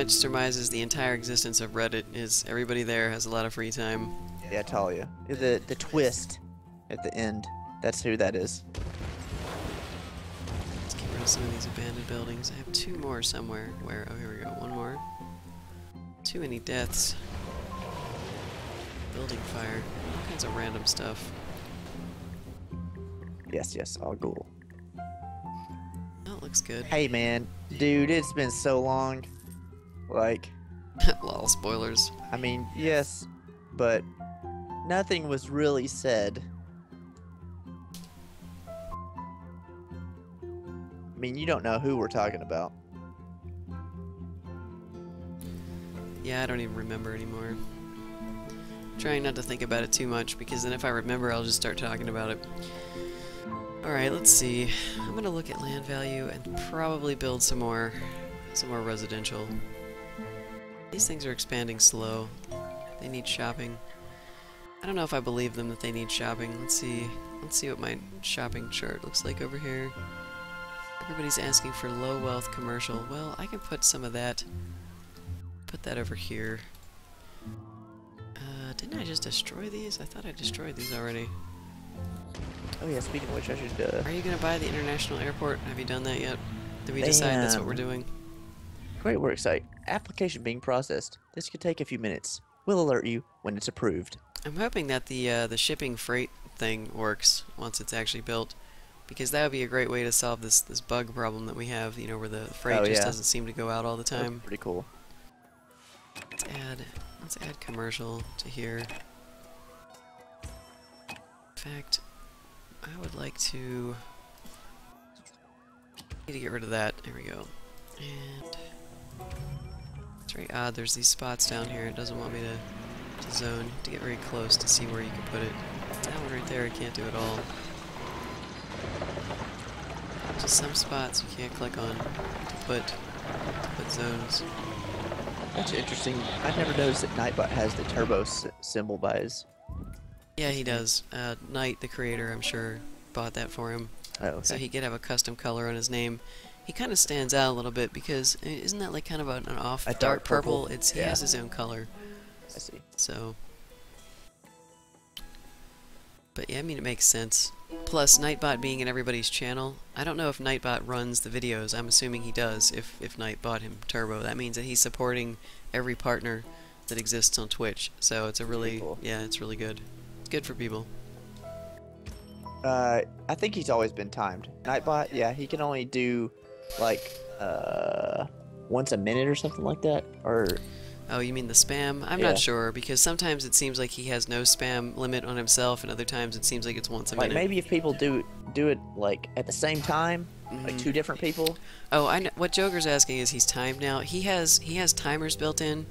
much surmises the entire existence of Reddit is everybody there has a lot of free time. Yeah, I tell you. The twist at the end. That's who that is. Let's get rid of some of these abandoned buildings. I have 2 more somewhere. Where? Oh, here we go. 1 more. Too many deaths. Building fire. All kinds of random stuff. Yes, yes, all cool. That looks good. Hey, man. Dude, it's been so long. Like... Lol, spoilers. I mean, yes, but nothing was really said. I mean, you don't know who we're talking about. Yeah, I don't even remember anymore. Trying not to think about it too much, because then if I remember, I'll just start talking about it. Alright, let's see. I'm gonna look at land value and probably build some more residential. These things are expanding slow. They need shopping. I don't know if I believe them that they need shopping. Let's see what my shopping chart looks like over here. Everybody's asking for low wealth commercial. Well, I can put some of that. Put that over here. Didn't I just destroy these? I thought I destroyed these already. Oh yeah, speaking of which, I should, Are you gonna buy the international airport? Have you done that yet? Did we decide that's what we're doing? Great work site. Application being processed. This could take a few minutes. We'll alert you when it's approved. I'm hoping that the shipping freight thing works once it's actually built, because that would be a great way to solve this bug problem that we have. You know, where the freight just doesn't seem to go out all the time. That's pretty cool. Let's add commercial to here. In fact, I would like to need to get rid of that. There we go. And it's very odd. There's these spots down here. It doesn't want me to zone. You have to get very close to see where you can put it. That one right there, I can't do it all. Just some spots you can't click on to put zones. That's interesting. I've never noticed that Nightbot has the turbo symbol by his... Yeah, he does. Knight, the creator, I'm sure, bought that for him. Oh, okay. So he could have a custom color on his name. He kind of stands out a little bit because isn't that like kind of an off dark purple? He has his own color. I see. So, but yeah, I mean it makes sense. Plus, Nightbot being in everybody's channel, I don't know if Nightbot runs the videos. I'm assuming he does. If Night bought him Turbo, that means that he's supporting every partner that exists on Twitch. So it's a really cool. Yeah, it's really good. It's good for people. I think he's always been timed. Nightbot, yeah, he can only do like once a minute or something like that, or... Oh, you mean the spam? I'm not sure, because sometimes it seems like he has no spam limit on himself, and other times it seems like it's once a minute. Maybe if people do it like at the same time, like 2 different people. Oh, I know. What Joker's asking is he's timed now. He has timers built in,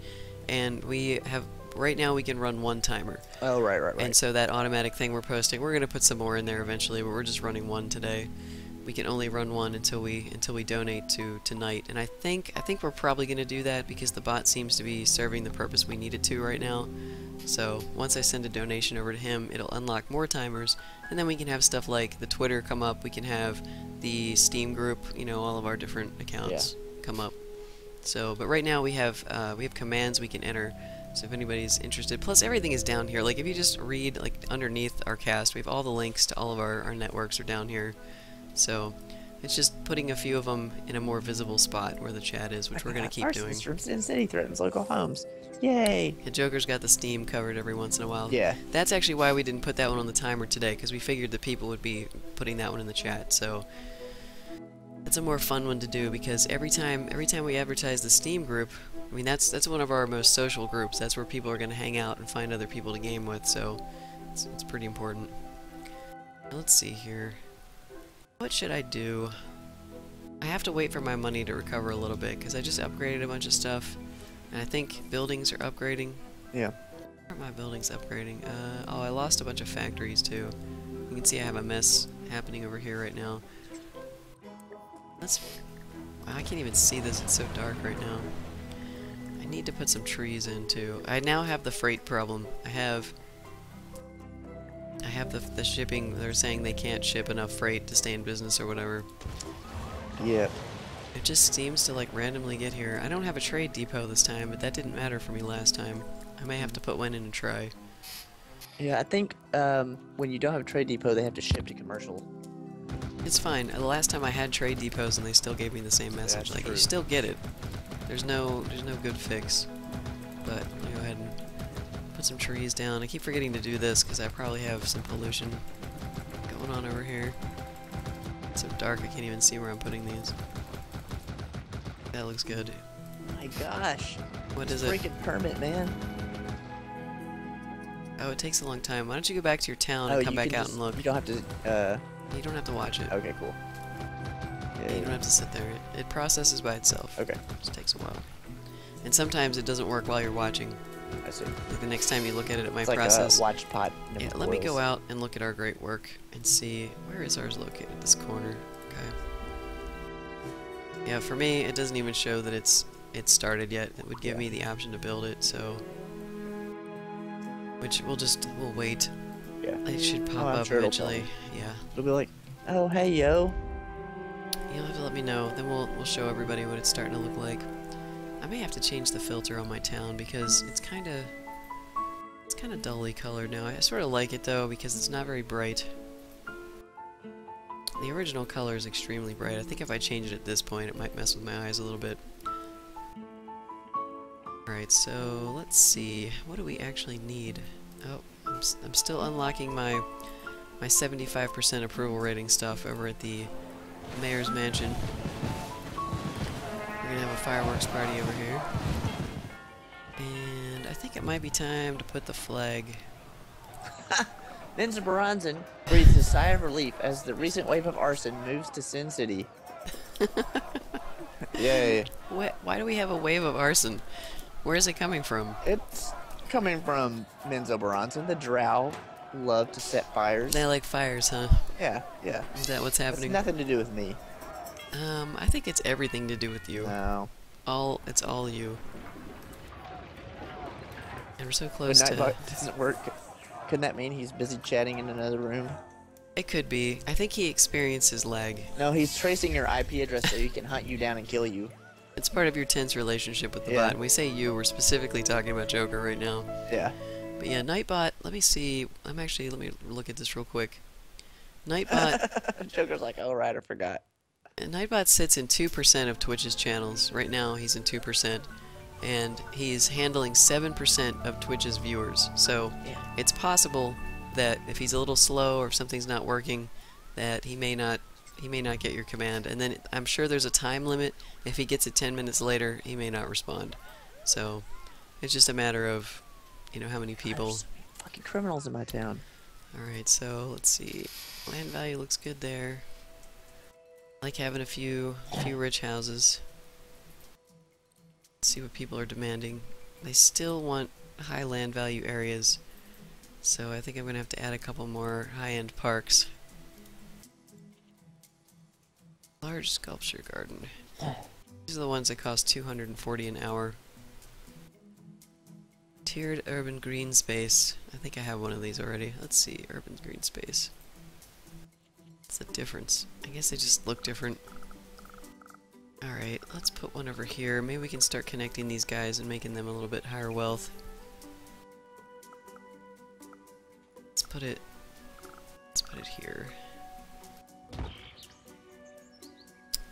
and we have right now we can run 1 timer. Oh, right. And so that automatic thing we're posting, we're gonna put some more in there eventually, but we're just running 1 today. We can only run 1 until we donate to Night, and I think we're probably gonna do that because the bot seems to be serving the purpose we need it to right now. So once I send a donation over to him, it'll unlock more timers, and then we can have stuff like the Twitter come up. We can have the Steam group, you know, all of our different accounts come up. So, but right now we have commands we can enter. So if anybody's interested, plus everything is down here. Like if you just read like underneath our cast, we have all the links to all of our networks are down here. So it's just putting a few of them in a more visible spot where the chat is, which we're going to keep doing. From Sin City threatens local homes. Yay! And Joker's got the Steam covered every once in a while. Yeah. That's actually why we didn't put that one on the timer today, because we figured that people would be putting that one in the chat. So it's a more fun one to do, because every time we advertise the Steam group, I mean that's one of our most social groups. That's where people are going to hang out and find other people to game with. So it's pretty important. Let's see here. What should I do? I have to wait for my money to recover a little bit, because I just upgraded a bunch of stuff, and I think buildings are upgrading. Yeah. Where are my buildings upgrading? Oh, I lost a bunch of factories too. You can see I have a mess happening over here right now. I can't even see this, it's so dark right now. I need to put some trees in too. I now have the freight problem. I have the shipping. They're saying they can't ship enough freight to stay in business or whatever. Yeah. It just seems to like randomly get here. I don't have a trade depot this time, but that didn't matter for me last time. I may have to put one in and try. Yeah, I think when you don't have a trade depot, they have to ship to commercial. It's fine. The last time I had trade depots and they still gave me the same message. That's Like, true. you still get it. There's no good fix. But let me go ahead and put some trees down. I keep forgetting to do this because I probably have some pollution going on over here. It's so dark I can't even see where I'm putting these. That looks good. My gosh. What is This it? freaking permit, man. Oh, it takes a long time. Why don't you go back to your town Oh, and come you back can out just, and look? You don't have to. You don't have to watch it. Okay, cool. Yeah, You don't have to sit there. It processes by itself. Okay, It just takes a while. And sometimes it doesn't work while you're watching. I see. Like the next time you look at it, it might It's like process. a watch pot. Yeah, let me go out and look at our great work and see where is ours located. This corner. Okay. Yeah, for me, it doesn't even show that it's started yet. It would give me the option to build it, so which we'll wait. Yeah. It should pop I'm up sure it'll eventually. Yeah. It'll be like, oh hey yo. You'll have to let me know. Then we'll show everybody what it's starting to look like. I may have to change the filter on my town because it's kind of dully colored now. I sort of like it though because it's not very bright. The original color is extremely bright. I think if I change it at this point, it might mess with my eyes a little bit. Alright, so let's see. What do we actually need? Oh, I'm still unlocking my 75% approval rating stuff over at the mayor's mansion. We're gonna have a fireworks party over here. And I think it might be time to put the flag. Ninja Baranzan breathes a sigh of relief as the recent wave of arson moves to Sin City. Yay. Why do we have a wave of arson? Where is it coming from? It's coming from Menzo Baranzan. The drow love to set fires. They like fires, huh? Yeah, yeah. Is that what's It's happening? nothing to do with me. I think it's everything to do with you. No. It's all you. And we're so When close to... Nightbot doesn't work, couldn't that mean he's busy chatting in another room? It could be. I think he experiences lag. No, he's tracing your IP address so he can hunt you down and kill you. It's part of your tense relationship with the Yeah. bot. And we say you, we're specifically talking about Joker right now. Yeah. But yeah, Nightbot, let me see. Let me look at this real quick. Nightbot, Joker's like, oh right, I forgot. Nightbot sits in 2% of Twitch's channels. Right now, he's in 2%. And he's handling 7% of Twitch's viewers. So Yeah. it's possible that if he's a little slow or if something's not working, that he may not get your command. And then I'm sure there's a time limit. If he gets it 10 minutes later, he may not respond. So it's just a matter of, you know, how many people. There's so many fucking criminals in my town. Alright, so let's see. Land value looks good there. I like having a few rich houses. Let's see what people are demanding. They still want high land value areas. So I think I'm going to have to add a couple more high-end parks. Large sculpture garden. These are the ones that cost $240 an hour. Tiered urban green space. I think I have one of these already. Let's see, urban green space. What's the difference? I guess they just look different. Alright, let's put one over here. Maybe we can start connecting these guys and making them a little bit higher wealth. Let's put it here.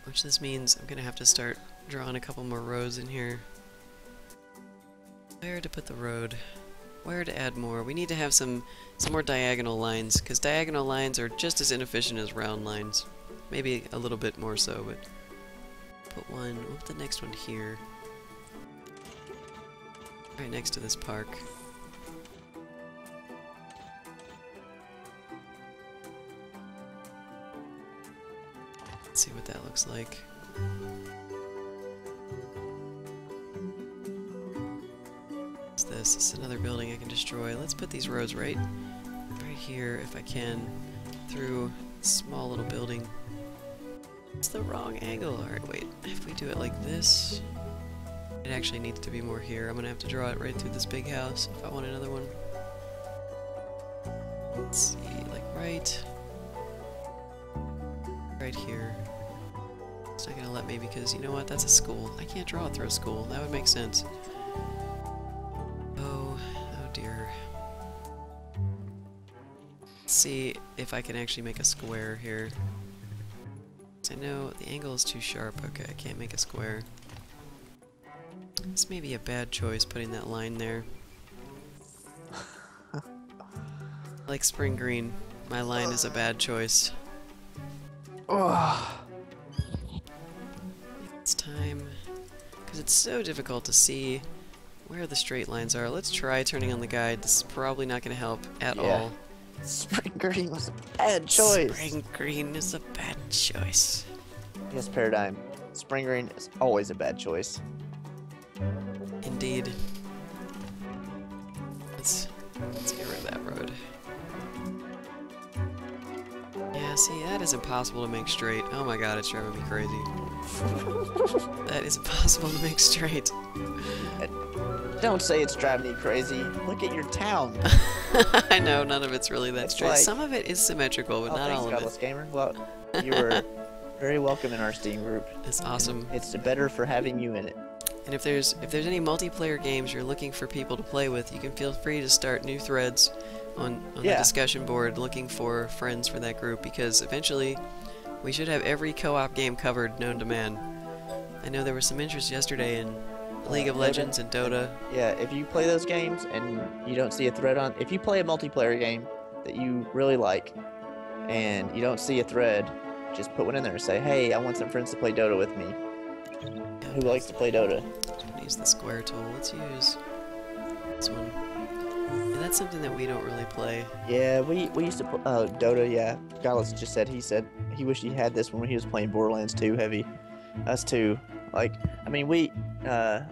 Which this means I'm gonna have to start drawing a couple more roads in here. Where to put the road? Where to add more? We need to have some more diagonal lines, because diagonal lines are just as inefficient as round lines. Maybe a little bit more so, but put one, we'll put the next one here. Right next to this park. Let's see what that looks like. What's this? It's another building I can destroy. Let's put these roads right here, if I can, through a small little building. It's the wrong angle. Alright, wait. If we do it like this, it actually needs to be more here. I'm gonna have to draw it right through this big house if I want another one. Let's see, like right here. It's not gonna let me because, you know what, that's a school. I can't draw through a school. That would make sense. Oh dear. Let's see if I can actually make a square here. I know the angle is too sharp. Okay, I can't make a square. This may be a bad choice, putting that line there. Like spring green, my line is a bad choice. It's time, because it's so difficult to see where the straight lines are. Let's try turning on the guide. This is probably not going to help at all. Spring green was a bad choice. Spring green is a bad choice. Yes, Paradigm. Spring green is always a bad choice. Indeed. Let's get rid of that road. Yeah, see, that is impossible to make straight. Oh my god, it's driving me crazy. That is impossible to make straight. Don't say it's driving me crazy. Look at your town. I know, none of it's really that It's straight. like- Some of it is symmetrical, but not Thanks, all of Godless it. Gamer. Well, you were very welcome in our Steam group. It's awesome. It's better for having you in it. And if there's any multiplayer games you're looking for people to play with, you can feel free to start new threads on the discussion board looking for friends for that group, because eventually we should have every co-op game covered known to man. I know there was some interest yesterday in League of Legends and Dota. Yeah, if you play those games and you don't see a thread on... If you play a multiplayer game that you really like and you don't see a thread, just put one in there and say, hey, I want some friends to play Dota with me. Who likes to play Dota? Use the square tool. Let's use this one. And that's something that we don't really play. Yeah, we used to play Dota, yeah. Godless just said he wished he had this when he was playing Borderlands 2 heavy. Us too. Like, I mean,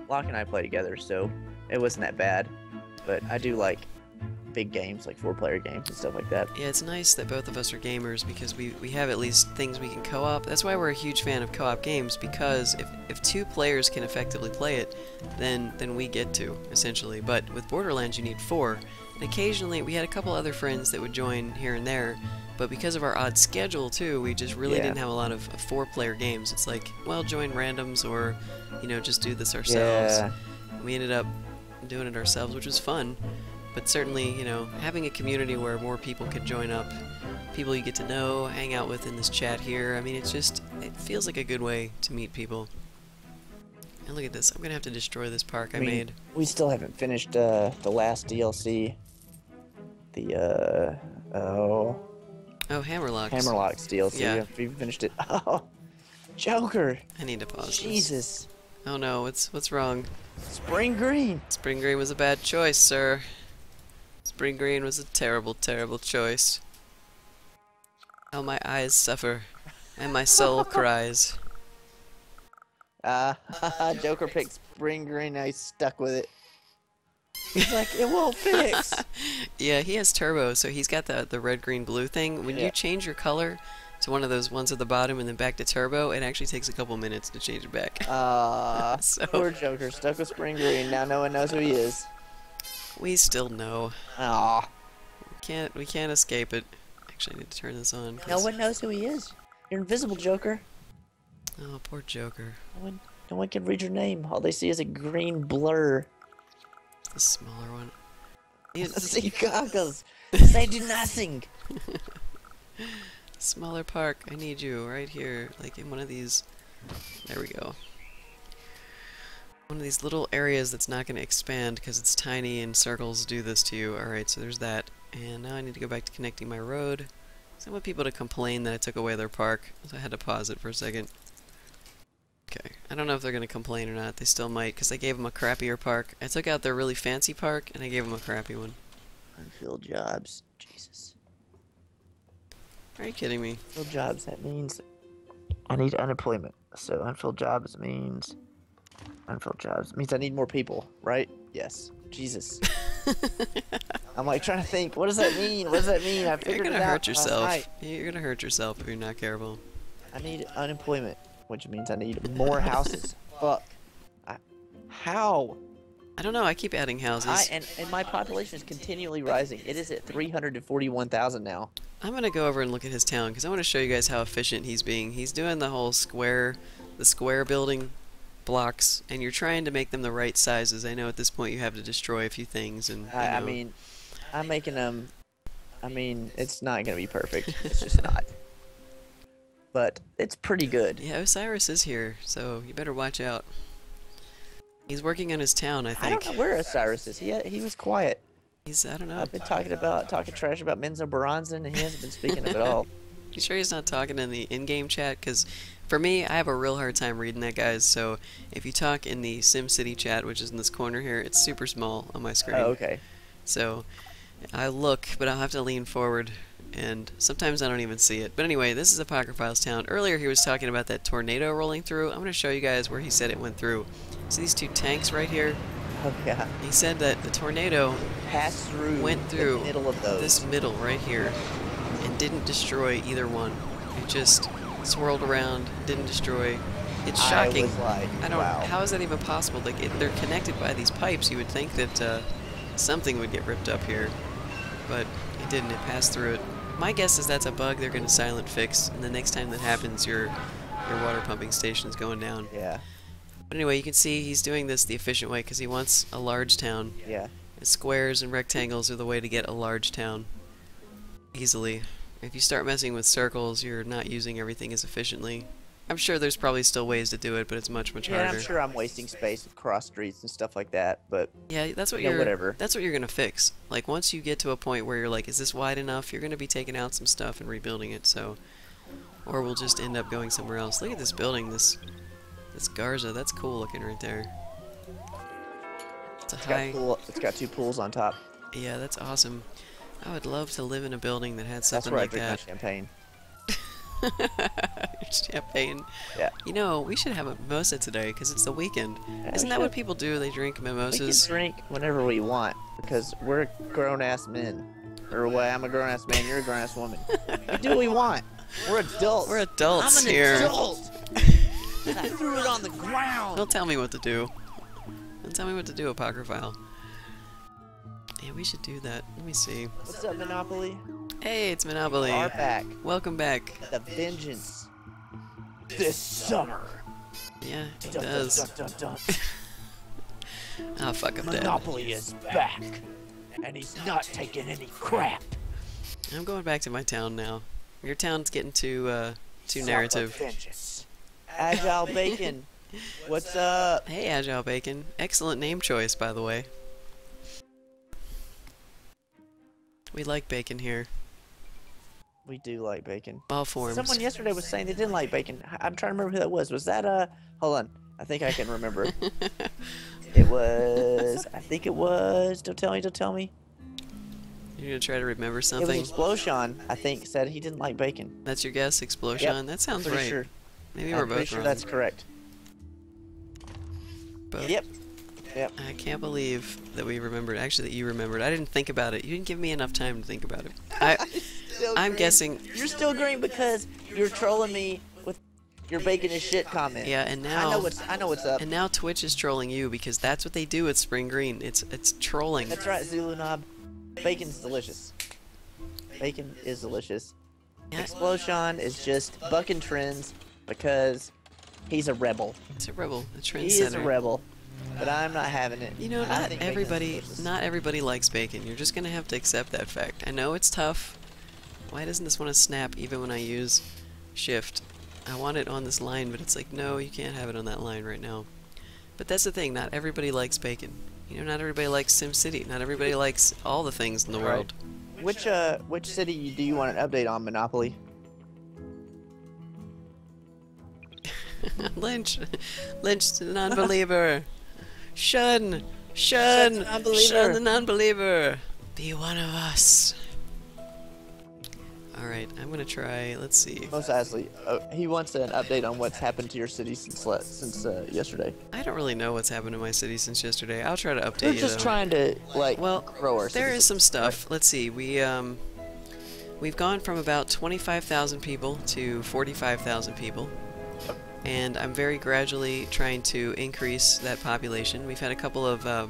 Locke and I play together, so it wasn't that bad. But I do like big games, like 4-player games and stuff like that. Yeah, it's nice that both of us are gamers because we have at least things we can co-op. That's why we're a huge fan of co-op games, because if 2 players can effectively play it, then we get to, essentially. But with Borderlands you need 4. And occasionally we had a couple other friends that would join here and there, but because of our odd schedule too, we just really didn't have a lot of 4-player games. It's like, well, join randoms or, you know, just do this ourselves. Yeah. We ended up doing it ourselves, which was fun. But certainly, you know, having a community where more people can join up, people you get to know, hang out with in this chat here, I mean, it feels like a good way to meet people. And look at this, I'm gonna have to destroy this park I made. We still haven't finished the last DLC. Oh, Hammerlocks. Hammerlocks DLC. Yeah. We finished it. Oh, Joker. I need to pause this. Jesus. Oh no, what's wrong? Spring green. Spring green was a bad choice, sir. Spring green was a terrible, terrible choice. How my eyes suffer, and my soul cries. Joker picked spring green, now he's stuck with it. He's like, it won't fix. Yeah, he has turbo, so he's got the red, green, blue thing. When you change your color to one of those ones at the bottom and then back to turbo, it actually takes a couple minutes to change it back. So, poor Joker, stuck with spring green, now no one knows who he is. we still know. Aw. We can't escape it. Actually, I need to turn this on. No one knows who he is. You're invisible, Joker. Oh, poor Joker. No one can read your name. All they see is a green blur. The smaller one. See goggles. They do nothing. Smaller park. I need you right here, like in one of these. There we go. One of these little areas that's not going to expand because it's tiny and circles do this to you. Alright, so there's that. And now I need to go back to connecting my road. So I want people to complain that I took away their park, so I had to pause it for a second. Okay, I don't know if they're going to complain or not. They still might, because I gave them a crappier park. I took out their really fancy park, and I gave them a crappy one. Unfilled jobs. Jesus. Are you kidding me? Unfilled jobs, that means I need unemployment. So unfilled jobs means... Unfilled jobs means I need more people, right? Yes. Jesus. I'm like trying to think, what does that mean? What does that mean? I figured You're it gonna out hurt yourself. last night. You're gonna hurt yourself if you're not careful. I need unemployment, which means I need more houses. Fuck. How? I don't know. I keep adding houses. And my population is continually rising. It is at 341,000 now. I'm gonna go over and look at his town because I want to show you guys how efficient he's being. He's doing the whole square, the square building blocks, and you're trying to make them the right sizes. I know at this point you have to destroy a few things, and I mean, I'm making them. I mean, it's not gonna be perfect. It's just not. But it's pretty good. Yeah, Osiris is here, so you better watch out. He's working on his town, I think. I don't know where Osiris is. He was quiet. I don't know. I've been talking trash about Menzo Baranzan, and he hasn't been speaking of it all. You sure he's not talking in the in-game chat? Because for me, I have a real hard time reading that, guys. So if you talk in the SimCity chat, which is in this corner here, it's super small on my screen. Oh, okay. So I look, but I'll have to lean forward, and sometimes I don't even see it. But anyway, this is Apocryphile's town. Earlier he was talking about that tornado rolling through. I'm going to show you guys where he said it went through. See these two tanks right here? Oh, yeah. He said that the tornado went through the middle of those. this middle right here and didn't destroy either one. It just swirled around, didn't destroy. It's shocking. I was like, I don't. wow. How is that even possible? Like they're connected by these pipes. You would think that something would get ripped up here, but it didn't. It passed through it. My guess is that's a bug they're going to silent fix, and the next time that happens, your water pumping station's going down. Yeah. But anyway, you can see he's doing this the efficient way because he wants a large town. Yeah. Squares and rectangles are the way to get a large town easily. If you start messing with circles, you're not using everything as efficiently. I'm sure there's probably still ways to do it, but it's much harder. Yeah, I'm sure I'm wasting space with cross streets and stuff like that, but yeah, that's what whatever. That's what you're gonna fix. Like once you get to a point where you're like, is this wide enough? You're gonna be taking out some stuff and rebuilding it. So, or we'll just end up going somewhere else. Look at this building, this Garza. That's cool looking right there. It's got two pools on top. Yeah, that's awesome. I would love to live in a building that had something like that. That's where I drink my champagne. Champagne. Yeah. You know, we should have a mimosa today because it's the weekend. Yeah, Isn't that what people do? They drink mimosas? We can drink whenever we want because we're grown-ass men. Or well, I'm a grown-ass man, you're a grown-ass woman. We do what we want. We're adults. We're adults I'm an here. adult. And I threw it on the ground. Don't tell me what to do. Don't tell me what to do, Apocryphile. Yeah, we should do that. Let me see. What's up, Monopoly? Hey, it's Monopoly. We are back. Welcome back. The vengeance. This summer. Yeah, it Dun, does. dun, dun, dun, Oh, fuck, I'm dead. Monopoly is back. And he's not taking any crap. I'm going back to my town now. Your town's getting too narrative. Vengeance. Agile Bacon. What's up? Hey, Agile Bacon. Excellent name choice, by the way. We like bacon here. We do like bacon. All forms. Someone yesterday was saying they didn't like bacon. I'm trying to remember who that was. Was that hold on. I think I can remember. It was I think it was don't tell me. You're gonna try to remember It something? was Explosion, I think, said he didn't like bacon. That's your guess, Explosion? Yep, That sounds pretty right. Sure. Maybe I'm we're pretty both sure wrong. that's correct. But Yep. I can't believe that we remembered. Actually, that you remembered. I didn't think about it. You didn't give me enough time to think about it. I'm guessing. You're still green because you're trolling me with your bacon is shit comment. Yeah, and now I know what's up. And now Twitch is trolling you because that's what they do at Spring Green. It's trolling. That's right, Zulu Knob. Bacon's delicious. Bacon is delicious. Yeah. Explosion is just bucking trends because he's a rebel. He's a rebel, a trendsetter. He is a rebel, but I'm not having it. You know, I not think bacon is everybody, delicious. not everybody likes bacon. You're just gonna have to accept that fact. I know it's tough. Why doesn't this want to snap even when I use shift? I want it on this line, but it's like, no, you can't have it on that line right now. But that's the thing. Not everybody likes bacon. You know, not everybody likes SimCity. Not everybody likes all the things in the world. Which city do you want an update on, Monopoly? Lynch the non-believer. Shun Shun the non-believer. shun the non-believer. Be one of us. All right, I'm gonna try. Let's see. Most Asley, he wants an update on what's happened to your city since yesterday. I don't really know what's happened to my city since yesterday. I'll try to update We're you. just though. trying to Well, grow our there city. is some stuff. Let's see. We've gone from about 25,000 people to 45,000 people. and I'm very gradually trying to increase that population. We've had a couple of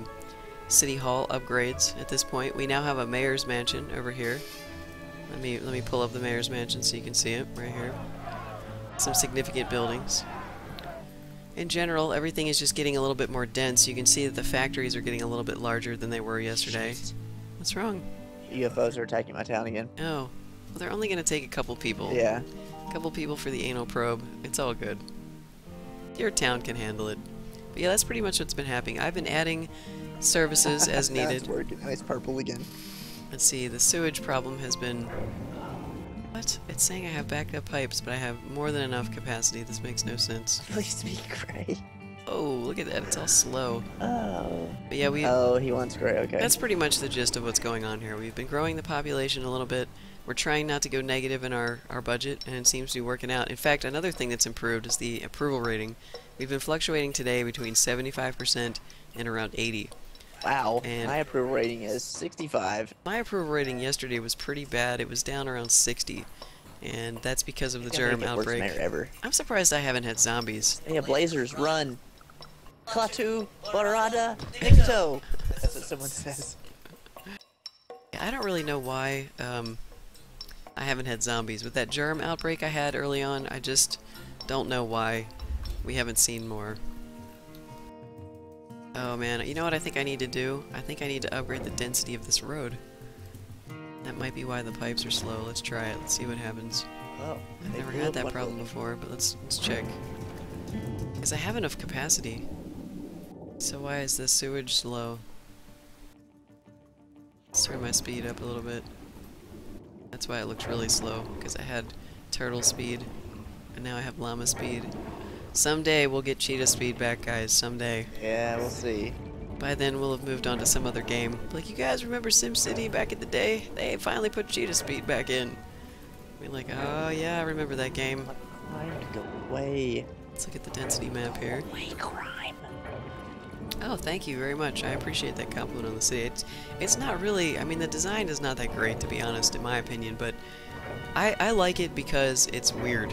City Hall upgrades at this point. We now have a mayor's mansion over here. Let me pull up the mayor's mansion so you can see it right here. Some significant buildings. In general, everything is just getting a little bit more dense. You can see that the factories are getting a little bit larger than they were yesterday. What's wrong? UFOs are attacking my town again. Oh, well, they're only going to take a couple people. Yeah. A couple people for the anal probe. It's all good. Your town can handle it. But yeah, that's pretty much what's been happening. I've been adding services as Now needed. it's working. Now it's purple again. Let's see, the sewage problem has been... What? It's saying I have backup pipes, but I have more than enough capacity. This makes no sense. Please be gray. Oh, look at that. It's all slow. Oh. But yeah, Oh, he wants gray. Okay. that's pretty much the gist of what's going on here. We've been growing the population a little bit. We're trying not to go negative in our budget, and it seems to be working out. In fact, another thing that's improved is the approval rating. We've been fluctuating today between 75% and around 80. Wow. And my approval rating is 65. my approval rating yesterday was pretty bad. It was down around 60. And that's because of the germ outbreak. Worst mayor ever. I'm surprised I haven't had zombies. Hey, blazers, run. Klaatu, Barada, Nikto. That's what someone says. Yeah, I don't really know why I haven't had zombies. With that germ outbreak I had early on, I just don't know why we haven't seen more. Oh man, you know what I think I need to do? I think I need to upgrade the density of this road. That might be why the pipes are slow. Let's try it. Let's see what happens. Oh, I've never had that problem before, but let's check. Because I have enough capacity. So why is the sewage slow? Let's turn my speed up a little bit. That's why it looked really slow, because I had turtle speed, and now I have llama speed. Someday we'll get cheetah speed back, guys. Someday. Yeah, we'll see. By then we'll have moved on to some other game. Like, you guys remember SimCity back in the day? They finally put cheetah speed back in. We're like, oh yeah, I remember that game. Go away. Let's look at the density map here. Away, crime. Oh, thank you very much. I appreciate that compliment on the city. It's not really, I mean, the design is not that great, to be honest, in my opinion, but I like it because it's weird.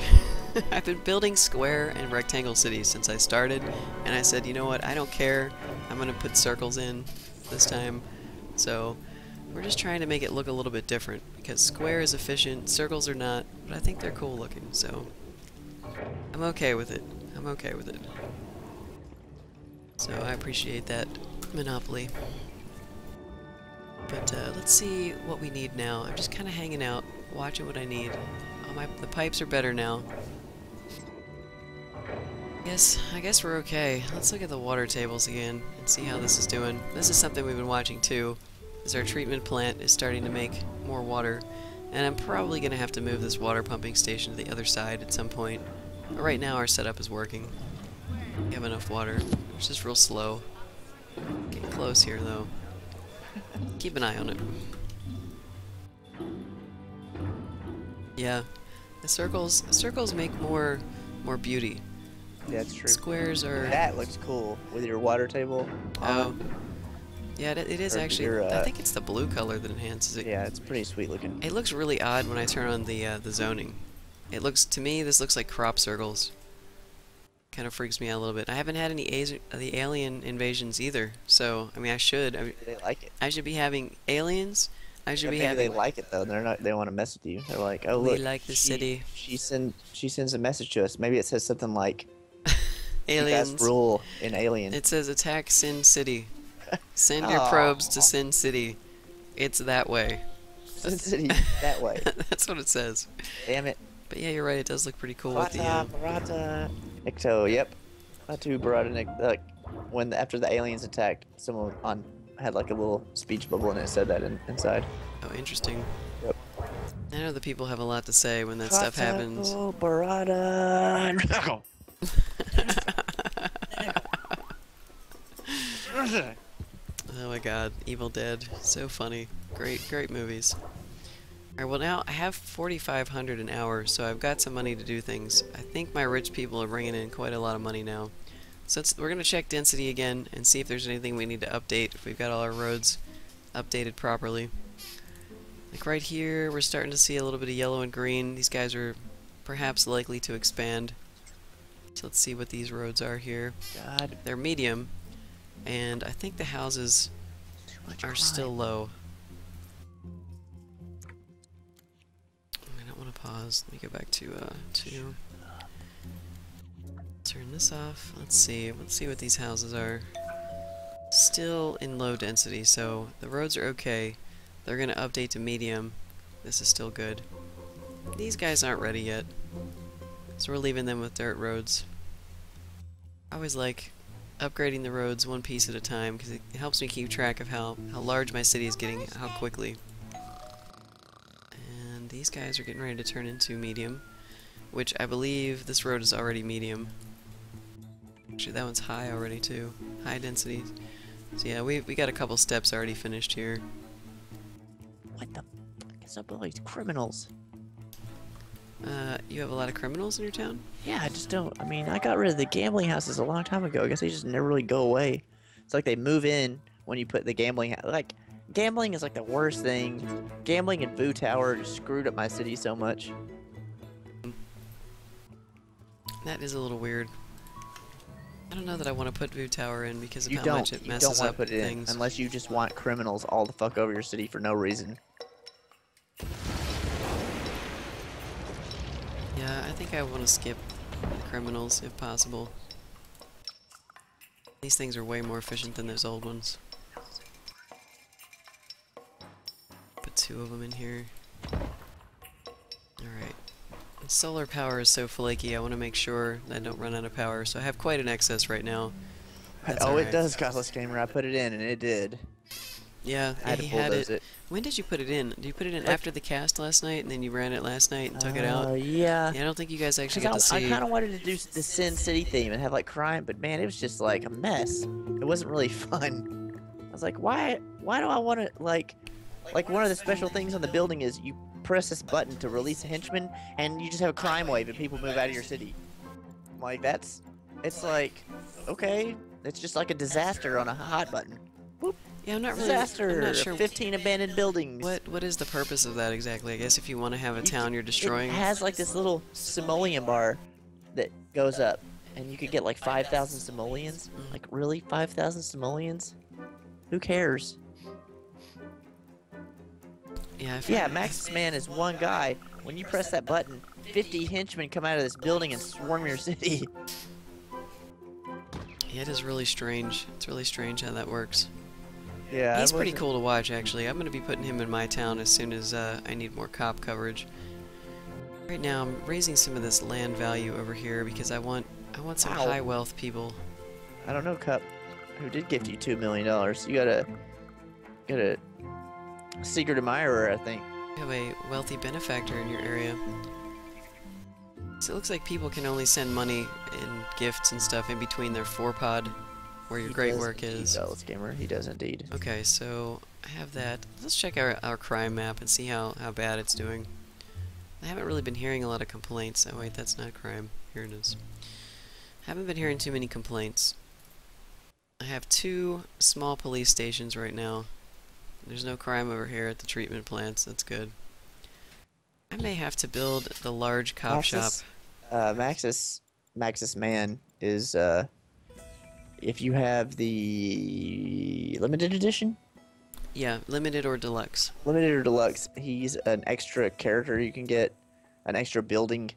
I've been building square and rectangle cities since I started, and I said, you know what, I don't care. I'm going to put circles in this time. So we're just trying to make it look a little bit different, because square is efficient, circles are not, but I think they're cool looking, so I'm okay with it. I'm okay with it. So I appreciate that monopoly. But let's see what we need now. I'm just kind of hanging out, watching what I need. Oh, the pipes are better now. Yes, I guess we're okay. Let's look at the water tables again and see how this is doing. This is something we've been watching too, is our treatment plant is starting to make more water. And I'm probably going to have to move this water pumping station to the other side at some point. But right now our setup is working. We have enough water. It's just real slow. Getting close here though. Keep an eye on it. Yeah, the circles make more beauty. Yeah, that's true. Squares are... That looks cool with your water table. Oh. Yeah, it is Or actually... your, I think it's the blue color that enhances it. Yeah, it's pretty sweet looking. It looks really odd when I turn on the zoning. It looks, to me, this looks like crop circles. Kind of freaks me out a little bit. I haven't had any the alien invasions either, so I mean I should. They like it. I should be having aliens. I should be Maybe having. they like it though. They're not. They want to mess with you. They're like, oh We look, like the city. She sends a message to us. Maybe it says something like, Aliens. "You guys rule in Alien." It says attack Sin City. Send your probes to Sin City. It's that way. Sin City that way. That's what it says. Damn it. But yeah, you're right. It does look pretty cool with the. Barata. Nikto, yep. Klaatu, Barada, when after the aliens attacked, someone had like a little speech bubble and it said that inside. Oh, interesting. Yep. I know the people have a lot to say when that stuff happens. Oh, Barada. Oh my god, Evil Dead. So funny. Great movies. Alright, well now I have 4,500 an hour, so I've got some money to do things. I think my rich people are bringing in quite a lot of money now. So we're going to check density again and see if there's anything we need to update, if we've got all our roads updated properly. Like right here, we're starting to see a little bit of yellow and green. These guys are perhaps likely to expand. So let's see what these roads are here. God, They're medium, and I think the houses too much are crime. still low. I don't want to pause. Let me go back to 2. Turn this off. Let's see what these houses are. Still in low density, so the roads are okay. They're gonna update to medium. This is still good. These guys aren't ready yet, so we're leaving them with dirt roads. I always like upgrading the roads one piece at a time because it helps me keep track of how large my city is getting, how quickly. And these guys are getting ready to turn into medium, which I believe this road is already medium. Actually, that one's high already too. High density. So yeah, we got a couple steps already finished here. What the fuck is up with all these criminals? You have a lot of criminals in your town? Yeah, I just don't. I mean, I got rid of the gambling houses a long time ago. I guess they just never really go away. It's like they move in when you put the gambling. Like, gambling is like the worst thing. Gambling and Boo Tower just screwed up my city so much. That is a little weird. I don't know that I want to put Vu Tower in because of You how don't. much it You messes don't want up to put it things. in unless you just want criminals all the fuck over your city for no reason. Yeah, I think I want to skip the criminals if possible. These things are way more efficient than those old ones. Put 2 of them in here. Alright. Solar power is so flaky, I want to make sure that I don't run out of power, so I have quite an excess right now. That's Oh, alright. it does, Godless Gamer. I put it in, and it did. Yeah, I had to he had bulldoze it. it. When did you put it in? Did you put it in Like- after the cast last night, and then you ran it last night and took it out? Yeah. Yeah, I don't think you guys actually get to I see. kind of wanted to do the Sin City theme and have like crime, but man, it was just like a mess. It wasn't really fun. I was like, why do I want to like one of the special things on the building is you press this button to release a henchman, and you just have a crime wave and people move out of your city. Like it's like, okay, it's just like a disaster on a hot button. Yeah, I'm not really. Disaster. I'm not sure 15 abandoned buildings. what is the purpose of that exactly. I guess if you want to have a You town can- you're destroying. It has like this little simoleon bar that goes up, and you could get like 5,000 simoleons. Like, really? 5,000 simoleons? Who cares? Yeah, Yeah, Max's man is one guy. When you press that button, 50 henchmen come out of this building and swarm your city. Yeah, it is really strange. It's really strange how that works. Yeah, He's pretty cool to watch, actually. I'm going to be putting him in my town as soon as I need more cop coverage. Right now, I'm raising some of this land value over here because I want some Wow. high wealth people. I don't know, Cup, who did gift you $2 million. You got a secret admirer, I think. You have a wealthy benefactor in your area. So it looks like people can only send money and gifts and stuff in between their forepod, where your He great does work indeed, is. Godless Gamer. He does indeed. Okay, so I have that. Let's check our crime map and see how bad it's doing. I haven't really been hearing a lot of complaints. Oh wait, that's not crime. Here it is. Haven't been hearing too many complaints. I have 2 small police stations right now. There's no crime over here at the treatment plants. That's good. I may have to build the large cop shop. Maxis man is if you have the limited edition, Yeah, limited or deluxe. limited or deluxe, he's an extra character you can get, an extra building,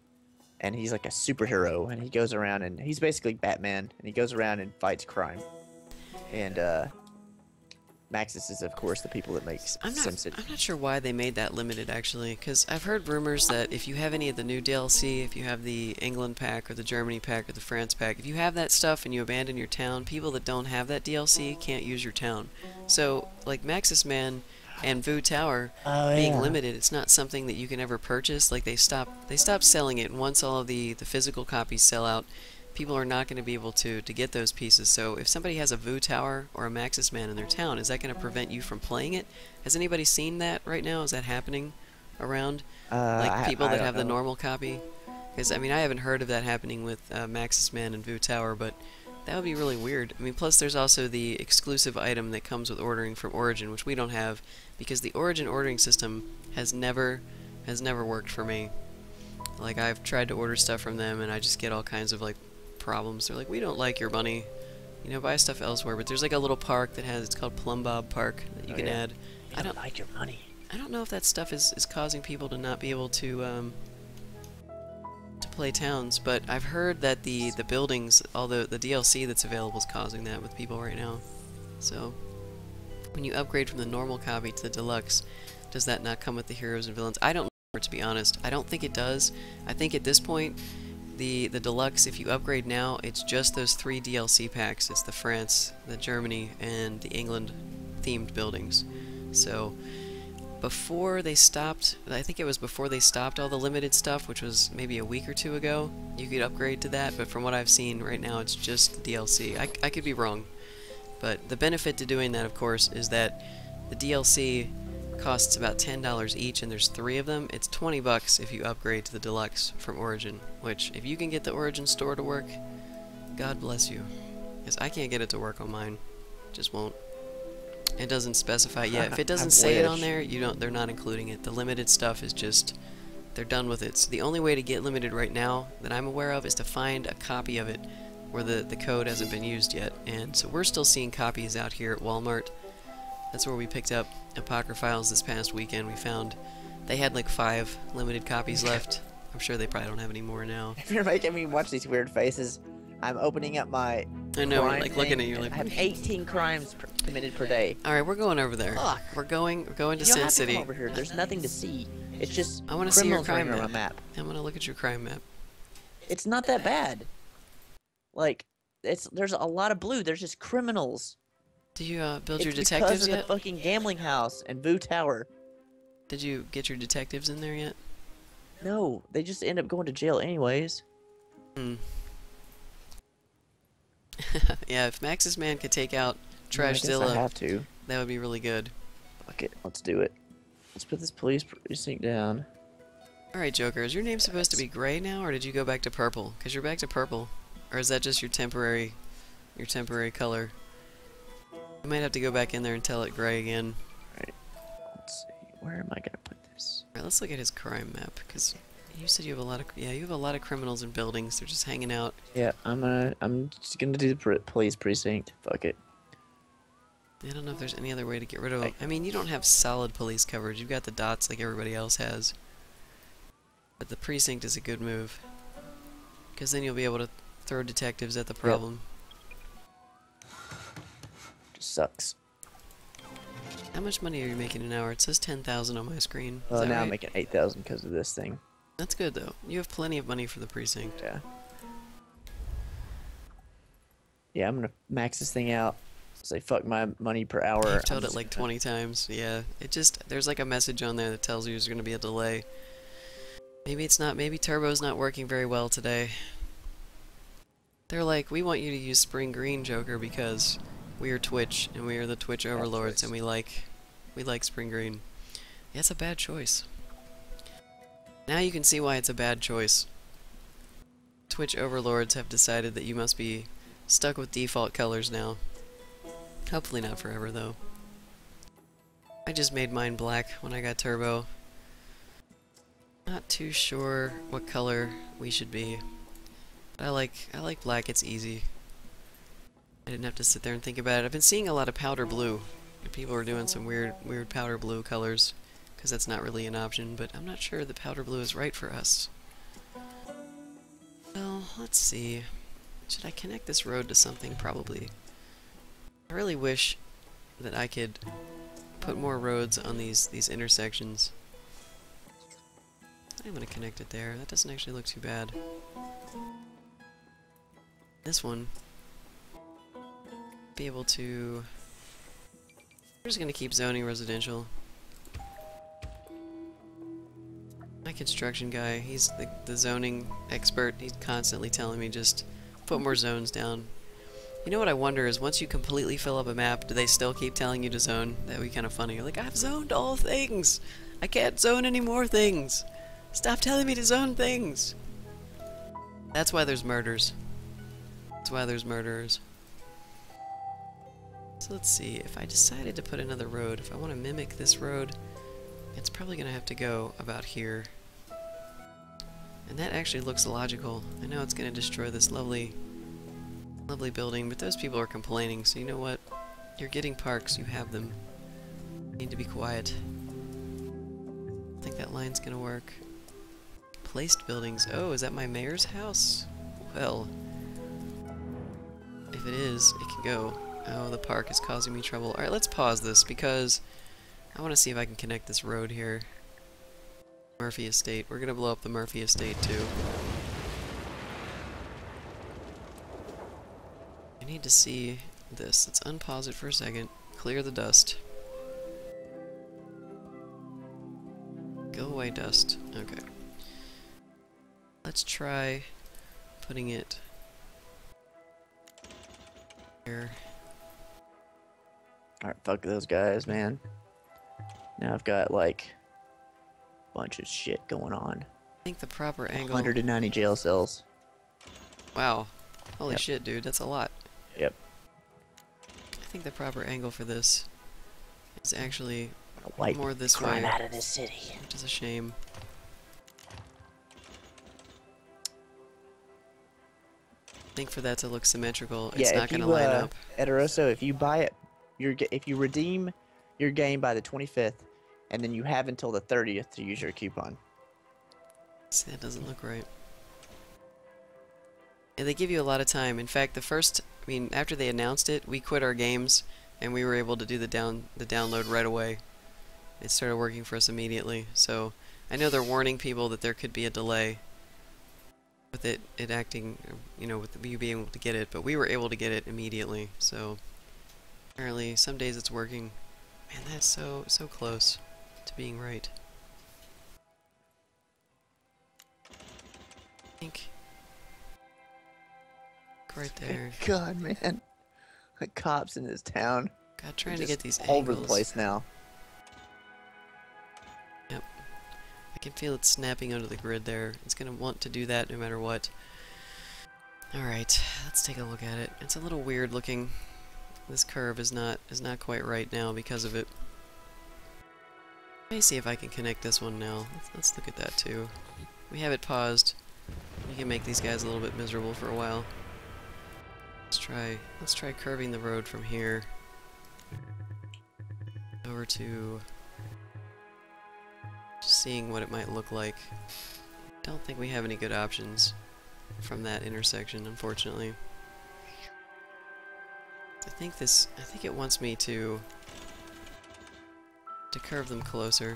and he's like a superhero, and he goes around and he's basically Batman, and he goes around and fights crime. And Maxis is, of course, the people that makes SimCity. I'm not sure why they made that limited, actually, because I've heard rumors that if you have any of the new DLC, if you have the England pack, or the Germany pack, or the France pack, if you have that stuff and you abandon your town, people that don't have that DLC can't use your town. So, like Maxis Man and Vu Tower being limited, it's not something that you can ever purchase. Like, they stopped selling it, and once all of the physical copies sell out, people are not going to be able to get those pieces. So if somebody has a Vu Tower or a Maxis Man in their town, is that going to prevent you from playing it? Has anybody seen that right now? Is that happening around? Like people that have the normal copy? Because, I mean, I haven't heard of that happening with Maxis Man and Vu Tower, but that would be really weird. I mean, plus there's also the exclusive item that comes with ordering from Origin, which we don't have, because the Origin ordering system has never worked for me. Like, I've tried to order stuff from them, and I just get all kinds of, like, problems. They're like, we don't like your money. You know, buy stuff elsewhere. But there's like a little park that has, it's called Plum Bob Park, that you can add. I don't like your money. I don't know if that stuff is causing people to not be able to play towns, but I've heard that the buildings, all the DLC that's available is causing that with people right now. So, when you upgrade from the normal copy to the deluxe, does that not come with the heroes and villains? I don't know, to be honest. I don't think it does. I think at this point, the deluxe, if you upgrade now, it's just those 3 DLC packs. It's the France, the Germany, and the England themed buildings. So, before they stopped, I think it was before they stopped all the limited stuff, which was maybe a week or 2 ago, you could upgrade to that, but from what I've seen right now, it's just the DLC. I could be wrong, but the benefit to doing that, of course, is that the DLC costs about $10 each, and there's 3 of them. It's 20 bucks if you upgrade to the deluxe from Origin, which, if you can get the Origin store to work, God bless you. Because I can't get it to work on mine. Just won't. It doesn't specify yet. If it doesn't say it on there, they're not including it. The limited stuff is just, they're done with it. So the only way to get limited right now that I'm aware of is to find a copy of it where the code hasn't been used yet. And so we're still seeing copies out here at Walmart. That's where we picked up Apocryphiles this past weekend. We found they had like 5 limited copies left. I'm sure they probably don't have any more now. If you're making me watch these weird faces, I'm opening up my I know, crime like looking thing, at you like, I have 18 crimes committed per day. Alright, we're going over there. Fuck. We're going to You don't Sin have to City. come over here. There's nothing to see. It's just I want to see your criminals crime running map. on a map. I'm gonna look at your crime map. It's not that bad. Like, there's a lot of blue. There's just criminals. Do you build It's your because detectives of yet? the fucking gambling house and Boo Tower. Did you get your detectives in there yet? No, they just end up going to jail anyways. Hmm. Yeah, if Max's man could take out I guess I Trashzilla, have to. that would be really good. Fuck it, let's do it. Let's put this police precinct down. Alright, Joker, is your name supposed to be gray now, or did you go back to purple? Because you're back to purple. Or is that just your temporary color? You might have to go back in there and tell it gray again. Alright, let's see. Where am I gonna put this? Alright, let's look at his crime map, because you said you have a lot of, yeah, you have a lot of criminals in buildings. They're just hanging out. Yeah, I'm just gonna do the police precinct. Fuck it. I don't know if there's any other way to get rid of them. I mean, you don't have solid police coverage. You've got the dots like everybody else has. But the precinct is a good move. Because then you'll be able to throw detectives at the problem. Just sucks. How much money are you making an hour? It says 10,000 on my screen. Is Well, that now right? I'm making 8,000 because of this thing. That's good, though. You have plenty of money for the precinct. Yeah. Yeah, I'm gonna max this thing out. Say fuck my money per hour. I've told it like 20 times. Yeah, it just, there's like a message on there that tells you there's going to be a delay. Maybe it's not, maybe Turbo's not working very well today. They're like, we want you to use Spring Green, Joker, because we are Twitch, and we are the Twitch overlords, and we like Spring Green. Yeah, it's a bad choice. Now you can see why it's a bad choice. Twitch overlords have decided that you must be stuck with default colors now. Hopefully not forever, though. I just made mine black when I got Turbo. Not too sure what color we should be. But I like black, it's easy. I didn't have to sit there and think about it. I've been seeing a lot of powder blue. And people are doing some weird powder blue colors. Because that's not really an option, but I'm not sure that powder blue is right for us. Well, let's see. Should I connect this road to something? Probably. I really wish that I could put more roads on these intersections. I'm gonna connect it there. That doesn't actually look too bad. This one, be able to. I'm just gonna keep zoning residential. My construction guy, he's the zoning expert. He's constantly telling me just put more zones down. You know what I wonder is, once you completely fill up a map, do they still keep telling you to zone? That would be kind of funny. You're like, I've zoned all things! I can't zone any more things! Stop telling me to zone things! That's why there's murders. That's why there's murderers. So let's see, if I decided to put another road, if I want to mimic this road, it's probably going to have to go about here. And that actually looks logical. I know it's going to destroy this lovely Lovely building, but those people are complaining, so you know what? You're getting parks, you have them. You need to be quiet. I think that line's gonna work. Placed buildings. Oh, is that my mayor's house? Well, if it is, it can go. Oh, the park is causing me trouble. Alright, let's pause this because I want to see if I can connect this road here. Murphy Estate. We're gonna blow up the Murphy Estate too. I need to see this. Let's unpause it for a second. Clear the dust. Go away, dust. Okay. Let's try putting it here. Alright, fuck those guys, man. Now I've got, like, a bunch of shit going on. I think the proper angle... 190 jail cells. Wow. Holy Yep. shit, dude. That's a lot. Yep. I think the proper angle for this is actually Wipe more this crime way, out of this city. which is a shame. I think for that to look symmetrical, it's Yeah, not going to line up. Ederoso, if you buy it, if you redeem your game by the 25th, and then you have until the 30th to use your coupon. See, that doesn't look right. Yeah, they give you a lot of time. In fact, after they announced it, we quit our games, and we were able to do the download right away. It started working for us immediately. So I know they're warning people that there could be a delay with it acting, you know, with you being able to get it, but we were able to get it immediately. So apparently, some days it's working. Man, that's so close to being right. I think right there. God, man. The cops in this town. God, trying to get these all over angles. the place now. Yep. I can feel it snapping under the grid there. It's going to want to do that no matter what. Alright, let's take a look at it. It's a little weird looking. This curve is not quite right now because of it. Let me see if I can connect this one now. Let's look at that too. We have it paused. We can make these guys a little bit miserable for a while. Let's try curving the road from here over to just seeing what it might look like. Don't think we have any good options from that intersection, unfortunately. I think it wants me to curve them closer.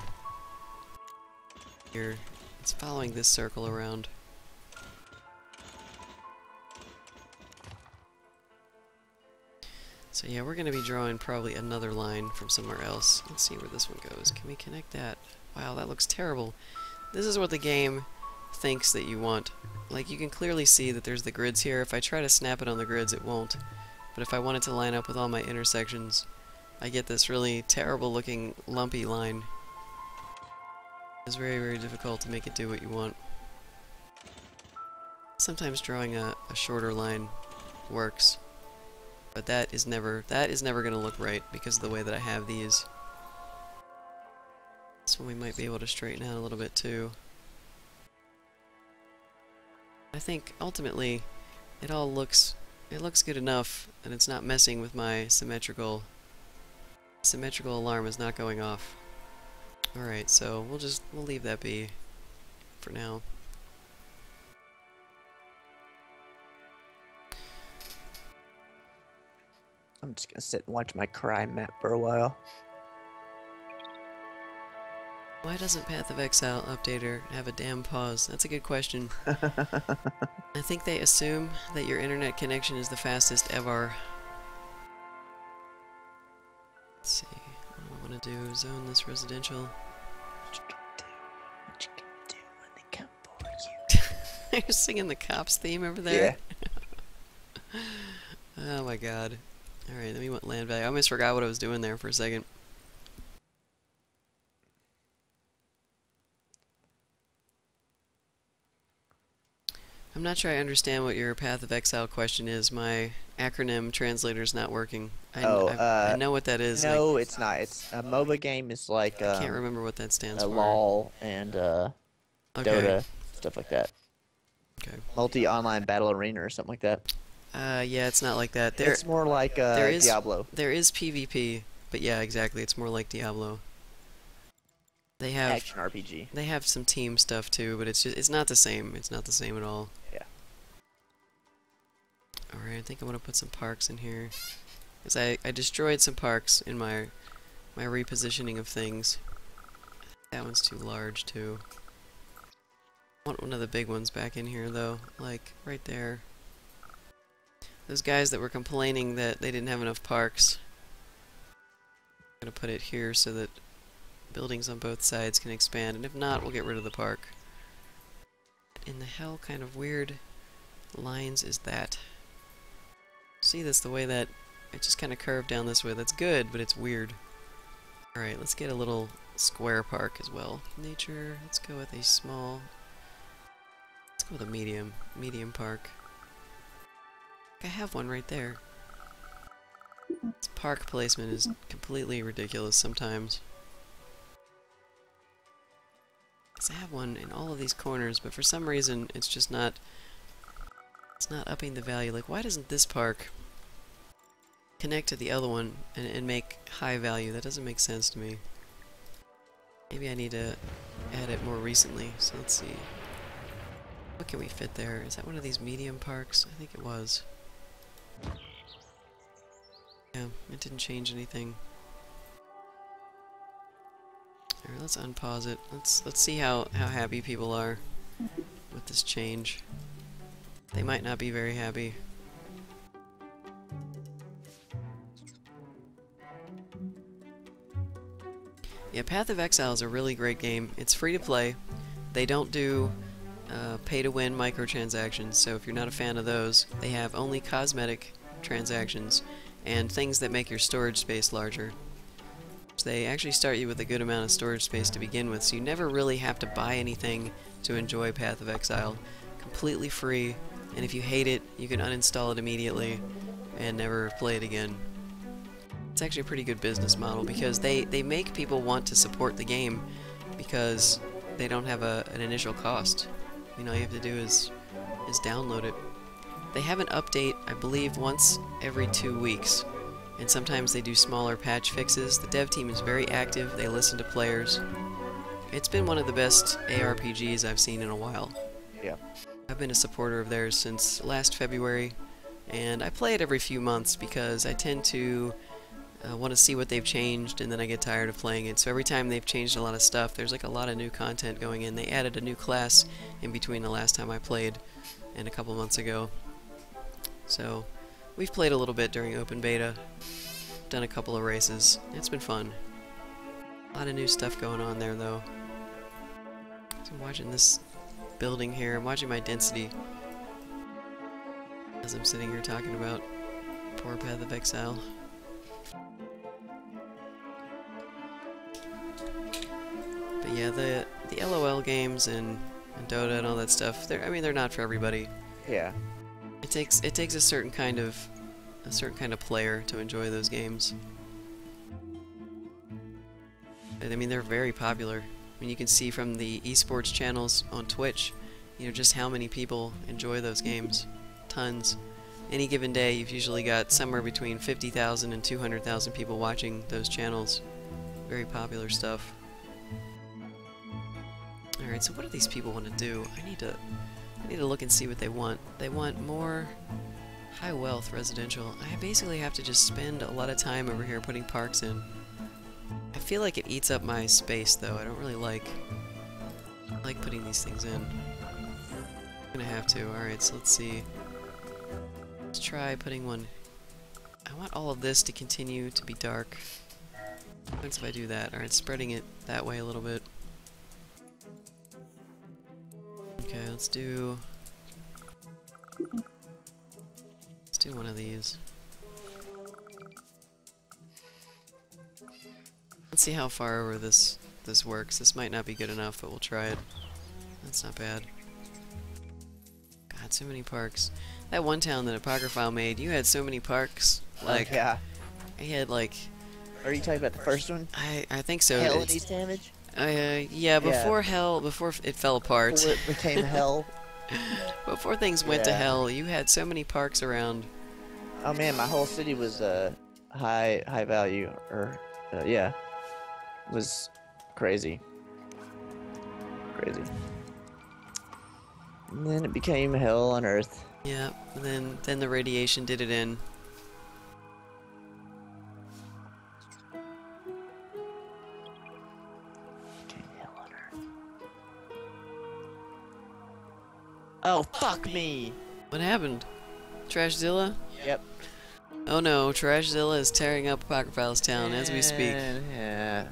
Here, it's following this circle around. So yeah, we're going to be drawing probably another line from somewhere else. Let's see where this one goes. Can we connect that? Wow, that looks terrible. This is what the game thinks that you want. Like, you can clearly see that there's the grids here. If I try to snap it on the grids, it won't. But if I want it to line up with all my intersections, I get this really terrible looking lumpy line. It's very, very difficult to make it do what you want. Sometimes drawing a shorter line works. But that is never going to look right because of the way that I have these. This one we might be able to straighten out a little bit too. I think ultimately it looks good enough and it's not messing with my symmetrical alarm is not going off. Alright, so we'll leave that be for now. I'm just gonna sit and watch my crime map for a while. Why doesn't Path of Exile Updater have a damn pause? That's a good question. I think they assume that your internet connection is the fastest ever. Let's see. What do I want to do? Zone this residential. What you gonna do when they come for you? You're singing the cops theme over there? Yeah. Oh my god. Alright, then we want land value. I almost forgot what I was doing there for a second. I'm not sure I understand what your Path of Exile question is. My acronym translator's not working. I know what that is. No, it's not. It's a MOBA game. Is like I can't remember what that stands a for. LOL and Okay. Dota, stuff like that. Okay. Multi-online battle arena or something like that. Yeah, it's not like that. It's more like there is Diablo. there is PvP, but yeah, exactly. It's more like Diablo. They have Action RPG. they have some team stuff too, but it's not the same. It's not the same at all. Yeah. All right, I think I'm gonna put some parks in here, because I destroyed some parks in my repositioning of things. That one's too large too. I want one of the big ones back in here though, like right there. Those guys that were complaining that they didn't have enough parks. I'm gonna put it here so that buildings on both sides can expand, and if not, we'll get rid of the park. What in the hell kind of weird lines is that? See this, the way that it just kind of curved down this way. That's good, but it's weird. Alright, let's get a little square park as well. Nature, let's go with a small... Let's go with a medium park. I have one right there. This park placement is completely ridiculous sometimes. I have one in all of these corners, but for some reason it's just not... It's not upping the value. Like, why doesn't this park connect to the other one and make high value? That doesn't make sense to me. Maybe I need to add it more recently. So let's see. What can we fit there? Is that one of these medium parks? I think it was. Yeah, it didn't change anything. Alright, let's unpause it. Let's see how happy people are with this change. They might not be very happy. Yeah, Path of Exile is a really great game. It's free to play. They don't do pay-to-win microtransactions, so if you're not a fan of those, they have only cosmetic transactions and things that make your storage space larger. So they actually start you with a good amount of storage space to begin with, so you never really have to buy anything to enjoy Path of Exile. Completely free, and if you hate it, you can uninstall it immediately and never play it again. It's actually a pretty good business model because they make people want to support the game because they don't have an initial cost. You know, all you have to do is download it. They have an update, I believe, once every 2 weeks, and sometimes they do smaller patch fixes. The dev team is very active, they listen to players. It's been one of the best ARPGs I've seen in a while. Yeah. I've been a supporter of theirs since last February, and I play it every few months because I tend to want to see what they've changed, and then I get tired of playing it. So every time they've changed a lot of stuff, there's like a lot of new content going in. They added a new class in between the last time I played and a couple months ago. So we've played a little bit during open beta, done a couple of races. It's been fun. A lot of new stuff going on there though. So I'm watching this building here. I'm watching my density as I'm sitting here talking about poor Path of Exile. But yeah, the LOL games and Dota and all that stuff, they're not for everybody. Yeah. It takes a certain kind of player to enjoy those games. And I mean, they're very popular. I mean, you can see from the esports channels on Twitch, you know, just how many people enjoy those games. Tons. Any given day, you've usually got somewhere between 50,000 and 200,000 people watching those channels. Very popular stuff. Alright, so what do these people want to do? I need to look and see what they want. They want more high wealth residential. I basically have to just spend a lot of time over here putting parks in. I feel like it eats up my space though. I don't really like putting these things in. I'm gonna have to. Alright, so let's see. Let's try putting one. I want all of this to continue to be dark. What happens if I do that? Alright, spreading it that way a little bit. Okay, let's do one of these. Let's see how far over this works. This might not be good enough, but we'll try it. That's not bad. God, so many parks. That one town that Apocryphile made, you had so many parks. Like, yeah. I had like... Are you talking about the first one? I think so. Hell and East Damage? Yeah, before Hell, before it fell apart. Before it became Hell. Before things went to Yeah. hell, you had so many parks around. Oh man, my whole city was high value, or yeah, was crazy, crazy. And then it became hell on earth. Yeah, and then the radiation did it in. Became hell on earth. Oh fuck me! What happened? Trashzilla? Yep. Oh no, Trashzilla is tearing up Apocryphile's town as we speak. Yeah.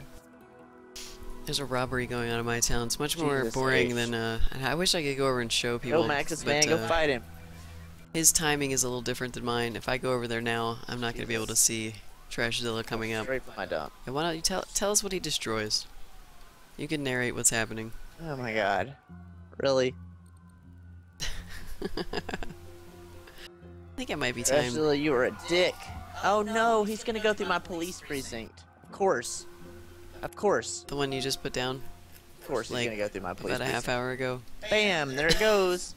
There's a robbery going on in my town. It's much more Jesus boring H. than, and I wish I could go over and show people. Go Maxis, but, man, go fight him. His timing is a little different than mine. If I go over there now, I'm not going to be able to see Trashzilla coming up. Straight from my dump. And why don't you tell us what he destroys? You can narrate what's happening. Oh my god. Really? I think it might be time. Trashzilla, you are a dick. Oh no, he's gonna go through my police precinct. Of course. Of course. The one you just put down Of course he's Like, gonna go through my police about a half precinct. hour ago. Bam! There it goes.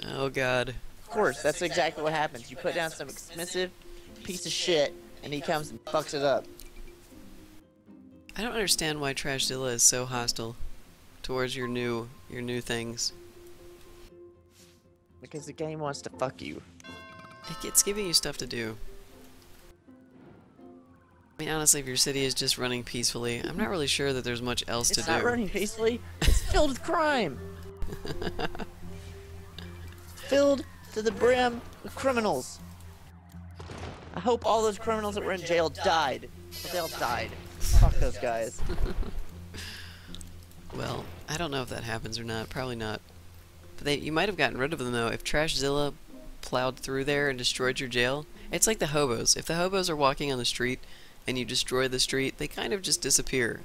Oh god. Of course, that's exactly what happens. You put down some expensive piece of shit, and he comes and fucks it up. I don't understand why Trashzilla is so hostile towards your new things. Because the game wants to fuck you. It's giving you stuff to do. I mean, honestly, if your city is just running peacefully, I'm not really sure that there's much else to It's do. not running peacefully. It's filled with crime. Filled to the brim with criminals. I hope all those criminals that were in jail died. But they all died. Fuck those guys. Well, I don't know if that happens or not. Probably not. But you might have gotten rid of them, though. If Trashzilla plowed through there and destroyed your jail, it's like the hobos. If the hobos are walking on the street and you destroy the street, they kind of just disappear.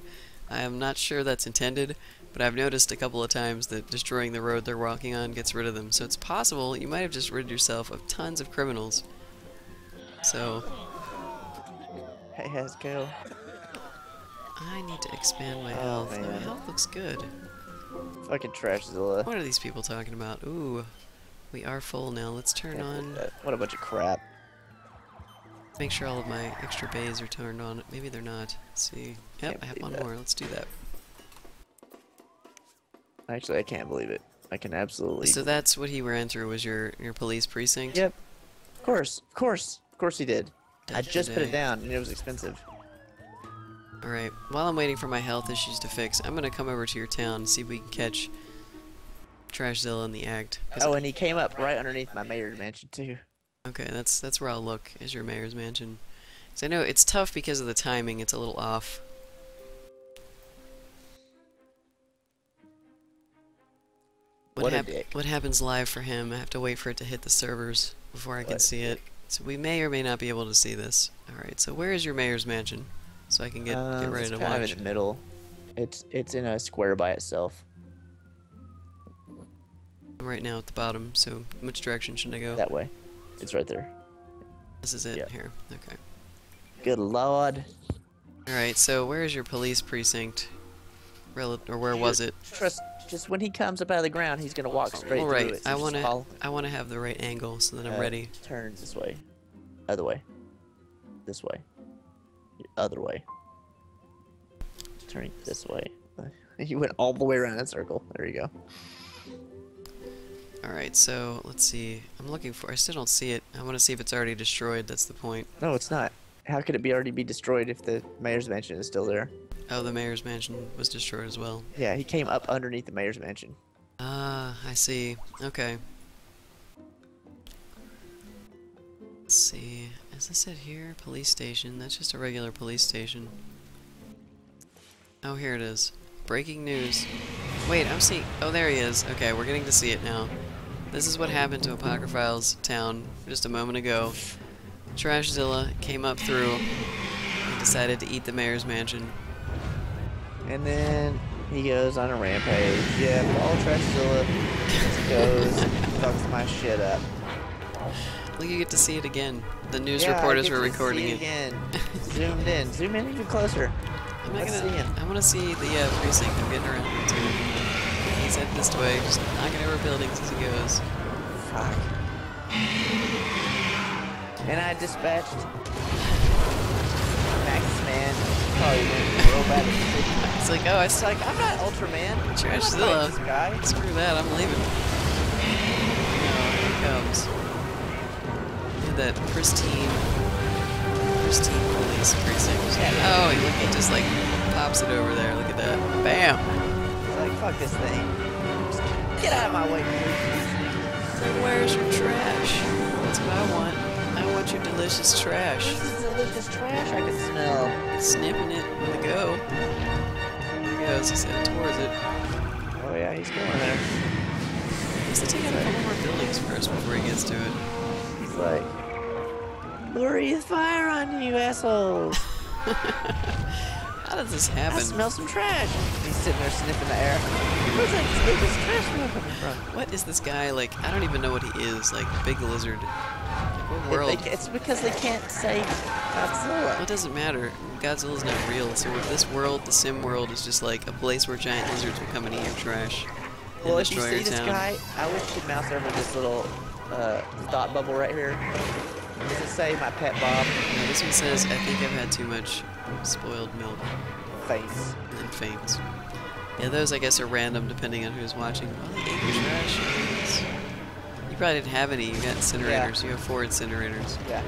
I am not sure that's intended, but I've noticed a couple of times that destroying the road they're walking on gets rid of them. So it's possible you might have just rid yourself of tons of criminals. So Hey, Haskell. I need to expand my Oh, health. My man. health looks good. Fucking Trashzilla. What are these people talking about? Ooh, we are full now. Let's turn on. What a bunch of crap. Make sure all of my extra bays are turned on. Maybe they're not. Let's see. Yep, Can't I have believe one that. more. Let's do that. Actually, I can't believe it. I can absolutely. So that's what he ran through, was your police precinct? Yep. Of course. Of course. Of course he did. I Death just put it today. down and it was expensive. Alright, while I'm waiting for my health issues to fix, I'm gonna come over to your town and see if we can catch Trashzilla in the act. 'Cause Oh, and he came up right underneath my mayor's mansion too. okay, that's where I'll look, is your mayor's mansion. So I know it's tough because of the timing, it's a little off. What a dick. What happens live for him? I have to wait for it to hit the servers before I can What a see it. So we may or may not be able to see this. Alright, so where is your mayor's mansion? So I can get ready It's to kind watch. of in the middle. It's in a square by itself. I'm right now at the bottom, so which direction should I go? That way. It's right there. This is it yeah. here. Okay. Good lord. Alright, so where is your police precinct? Or where was it? Trust. Just when he comes up out of the ground, he's gonna walk straight through Alright, it. So I just wanna follow- have the right angle so that I'm ready. Turn this way. Other way. This way. Other way. Turning this way. You went all the way around in a circle. There you go. Alright, so let's see. I'm looking for I still don't see it. I wanna see if it's already destroyed, that's the point. No, it's not. How could it be already be destroyed if the mayor's mansion is still there? Oh, the mayor's mansion was destroyed as well. Yeah, he came up underneath the mayor's mansion. Ah, I see. Okay. Let's see. Is this it here? Police station. That's just a regular police station. Oh, here it is. Breaking news. Wait, I'm seeing... Oh, there he is. Okay, we're getting to see it now. This is what happened to Apocryphile's town just a moment ago. Trashzilla came up through and decided to eat the mayor's mansion. And then he goes on a rampage. Yeah, follow Trashzilla. Just goes, fucks my shit up. Look, you get to see it again. The news Yeah, I reporters get were to recording see it. again. Zoomed in. Zoom in even closer. I'm not Let's gonna. see him. I want to see the precinct I'm getting around to. He's headed this way, just knocking over buildings as he goes. Fuck. And I dispatched Max's man. Probably went real bad at the city. It's like, oh, It's like, I'm not Ultraman. Trashzilla. This guy. Screw that, I'm leaving. Oh, here he comes. Look at that pristine police precinct. Oh, he just like pops it over there. Look at that. Bam! He's like, fuck this thing. Just get out of my way, please. So where's your trash? That's what I want. I want your delicious trash. This is delicious trash I can smell. Sniffing it on the go. There he goes. He's heading towards it. Oh yeah, he's going there. He has to take out a couple more buildings first before he gets to it. He's like, breathe fire on you, assholes. How does this I happen? smell some trash. He's sitting there sniffing the air. Where's this trash smell coming from? What is this guy like? I don't even know what he is. Like big lizard. Like what world? It's because they can't say Godzilla. Well, it doesn't matter. Godzilla's not real. So with this world, the sim world is just like a place where giant lizards will come and eat your trash and Well, if you destroy see your this town. guy, I wish you could mouse over this little thought bubble right here. Does it say my pet Bob? No, this one says, I think I've had too much spoiled milk. Face. And faints. Yeah, those I guess are random depending on who's watching. Oh, they ate your trash. Nice. You probably didn't have any. You got incinerators. You have 4 incinerators. Yeah.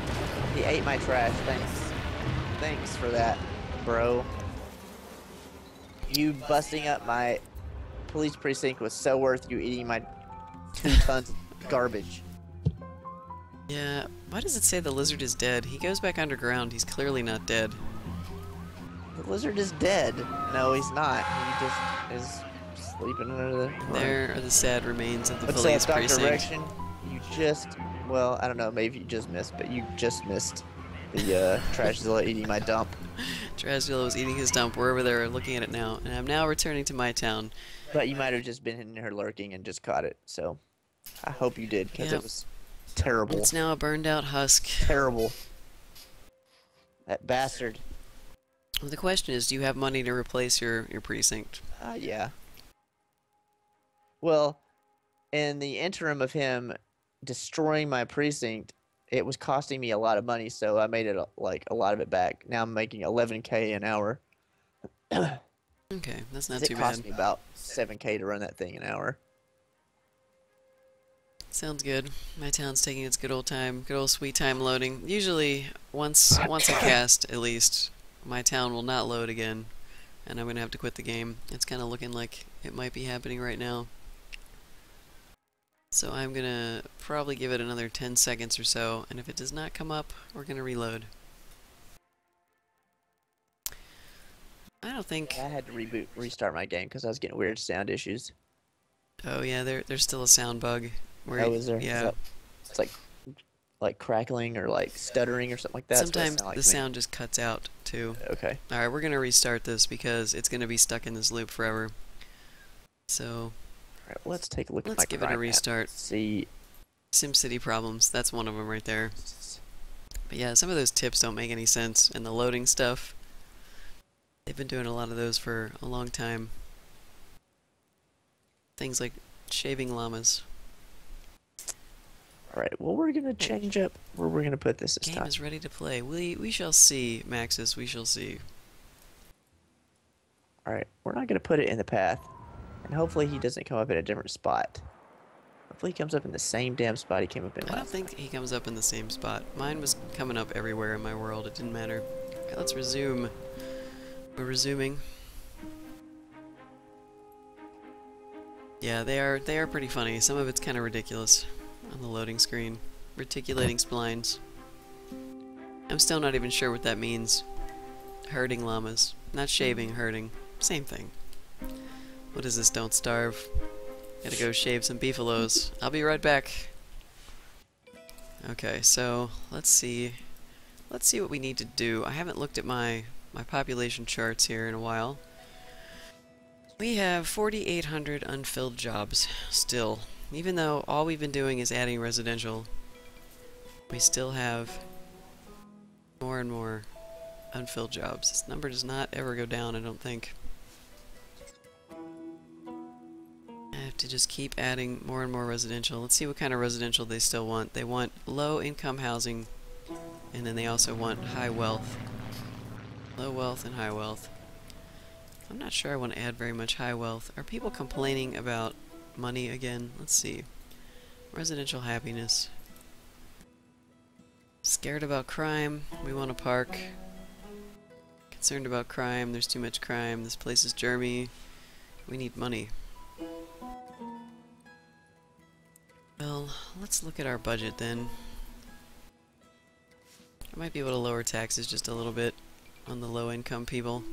He ate my trash. Thanks. Thanks for that, bro. You busting up my police precinct was so worth you eating my 2 tons of garbage. Yeah, why does it say the lizard is dead? He goes back underground. He's clearly not dead. The lizard is dead. No, he's not. He just is sleeping under the... There are the sad remains of the What's police that, Dr. precinct. Direction? You just... Well, I don't know. Maybe you just missed, but you just missed the Trashzilla eating my dump. Trashzilla was eating his dump. We're over there looking at it now. And I'm now returning to my town. But you might have just been in here lurking and just caught it. So I hope you did, because Yep. it was terrible. It's now a burned out husk. Terrible. That bastard. Well, the question is, do you have money to replace your precinct? Yeah. Well, in the interim of him destroying my precinct, it was costing me a lot of money, so I made it like a lot of it back. Now I'm making 11K an hour. Okay, that's not too It bad. cost me about 7K to run that thing an hour. Sounds good. My town's taking its good old sweet time loading. Usually, once I cast, at least, my town will not load again, and I'm gonna have to quit the game. It's kind of looking like it might be happening right now. So I'm gonna probably give it another 10 seconds or so, and if it does not come up, we're gonna reload. I don't think... I had to restart my game because I was getting weird sound issues. Oh yeah, there's still a sound bug. Where Oh, is there? Yeah. It's like crackling or like stuttering or something like that. Sometimes the sound just cuts out too. Okay. Alright, we're gonna restart this because it's gonna be stuck in this loop forever. So Alright, let's take a look at my let's give it a crime map. restart. See. SimCity problems, that's one of them right there. But yeah, some of those tips don't make any sense, and the loading stuff, they've been doing a lot of those for a long time. Things like shaving llamas. Alright, well we're gonna change up where we're gonna put this Game time. is ready to play. We shall see, Maxis, we shall see. Alright, we're not gonna put it in the path. And hopefully he doesn't come up in a different spot. Hopefully he comes up in the same damn spot he came up in I don't last think he comes up in the same spot. Mine was coming up everywhere in my world, it didn't matter. Okay, let's resume. We're resuming. Yeah, they are pretty funny. Some of it's kind of ridiculous on the loading screen. Reticulating splines. I'm still not even sure what that means. Herding llamas. Not shaving, herding. Same thing. What is this? Don't starve. Gotta go shave some beefalos. I'll be right back. Okay, so let's see. Let's see what we need to do. I haven't looked at my population charts here in a while. We have 4,800 unfilled jobs still. Even though all we've been doing is adding residential, we still have more and more unfilled jobs. This number does not ever go down, I don't think. to just keep adding more and more residential. Let's see what kind of residential they still want. They want low income housing, and then they also want high wealth. Low wealth and high wealth. I'm not sure I want to add very much high wealth. Are people complaining about money again? Let's see. Residential happiness. Scared about crime. We want a park. Concerned about crime. There's too much crime. This place is germy. We need money. Well, let's look at our budget then. I might be able to lower taxes just a little bit on the low income people.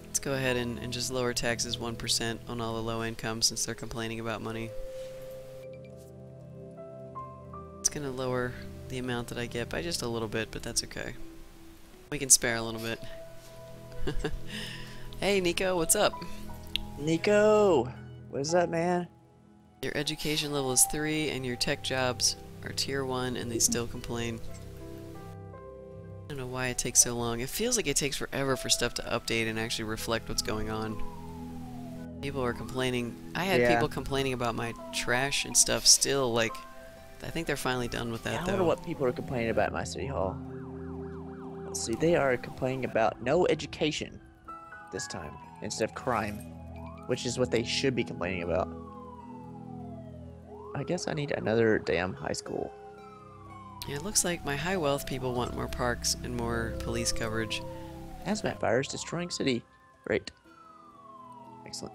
Let's go ahead and just lower taxes 1% on all the low income since they're complaining about money. It's gonna lower the amount that I get by just a little bit, but that's okay. We can spare a little bit. Hey Nico, what's up? Nico! What's up, man? Your education level is 3 and your tech jobs are tier 1 and they still complain. I don't know why it takes so long. It feels like it takes forever for stuff to update and actually reflect what's going on. People are complaining. I had people complaining about my trash and stuff still, like, I think they're finally done with that, I though. wonder what people are complaining about at my city hall. Let's see, they are complaining about no education this time instead of crime, which is what they should be complaining about. I guess I need another damn high school. Yeah, it looks like my high wealth people want more parks and more police coverage. Hazmat fires destroying city. Great. Excellent.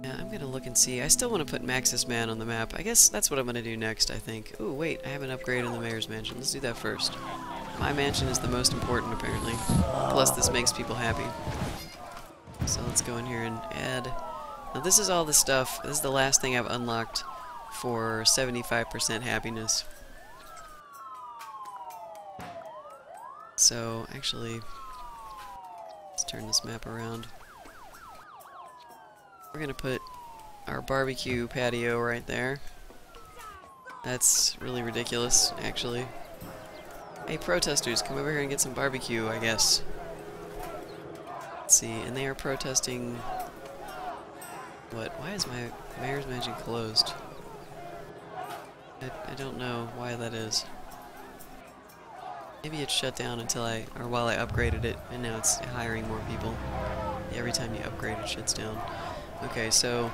Yeah, I'm gonna look and see. I still want to put Maxis Man on the map. I guess that's what I'm gonna do next, I think. Ooh, wait, I have an upgrade in the mayor's mansion. Let's do that first. My mansion is the most important, apparently. Plus, this makes people happy. So let's go in here and add... Now, this is all the stuff. This is the last thing I've unlocked for 75% happiness. So, actually, let's turn this map around. We're gonna put our barbecue patio right there. That's really ridiculous, actually. Hey, protesters, come over here and get some barbecue, I guess. Let's see, and they are protesting... What? Why is my mayor's mansion closed? I don't know why that is. Maybe it's shut down until while I upgraded it, and now it's hiring more people. Every time you upgrade, it shuts down. Okay, so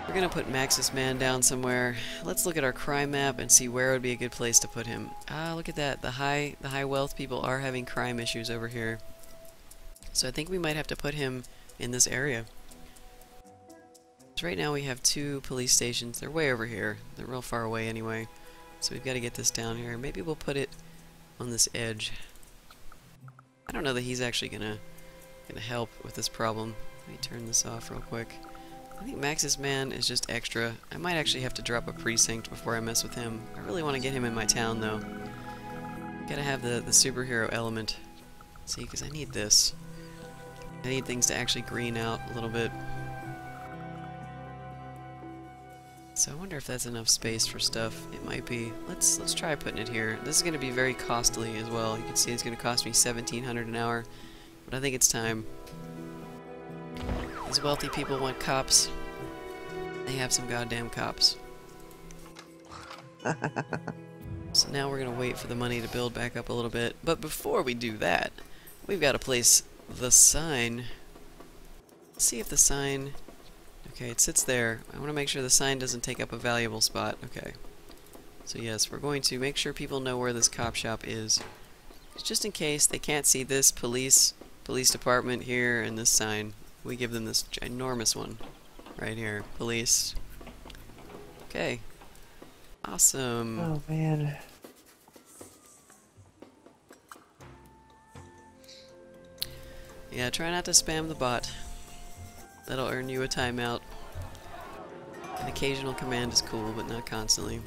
we're gonna put Maxis Man down somewhere. Let's look at our crime map and see where would be a good place to put him. Ah, look at that. The high wealth people are having crime issues over here. So I think we might have to put him in this area. So right now we have 2 police stations. They're way over here. They're real far away anyway. So we've got to get this down here. Maybe we'll put it on this edge. I don't know that he's actually gonna help with this problem. Let me turn this off real quick. I think Maxis Man is just extra. I might actually have to drop a precinct before I mess with him. I really want to get him in my town though. Gotta have the superhero element. See, because I need this. I need things to actually green out a little bit. So I wonder if that's enough space for stuff. It might be. Let's try putting it here. This is going to be very costly as well. You can see it's going to cost me $1,700 an hour, but I think it's time. These wealthy people want cops. They have some goddamn cops. So now we're going to wait for the money to build back up a little bit. But before we do that, we've got to place the sign. Let's see if the sign... Okay, it sits there. I want to make sure the sign doesn't take up a valuable spot. Okay. So yes, we're going to make sure people know where this cop shop is. Just in case they can't see this police department here and this sign, we give them this ginormous one right here. Police. Okay. Awesome. Oh, man. Yeah, try not to spam the bot. That'll earn you a timeout. An occasional command is cool, but not constantly.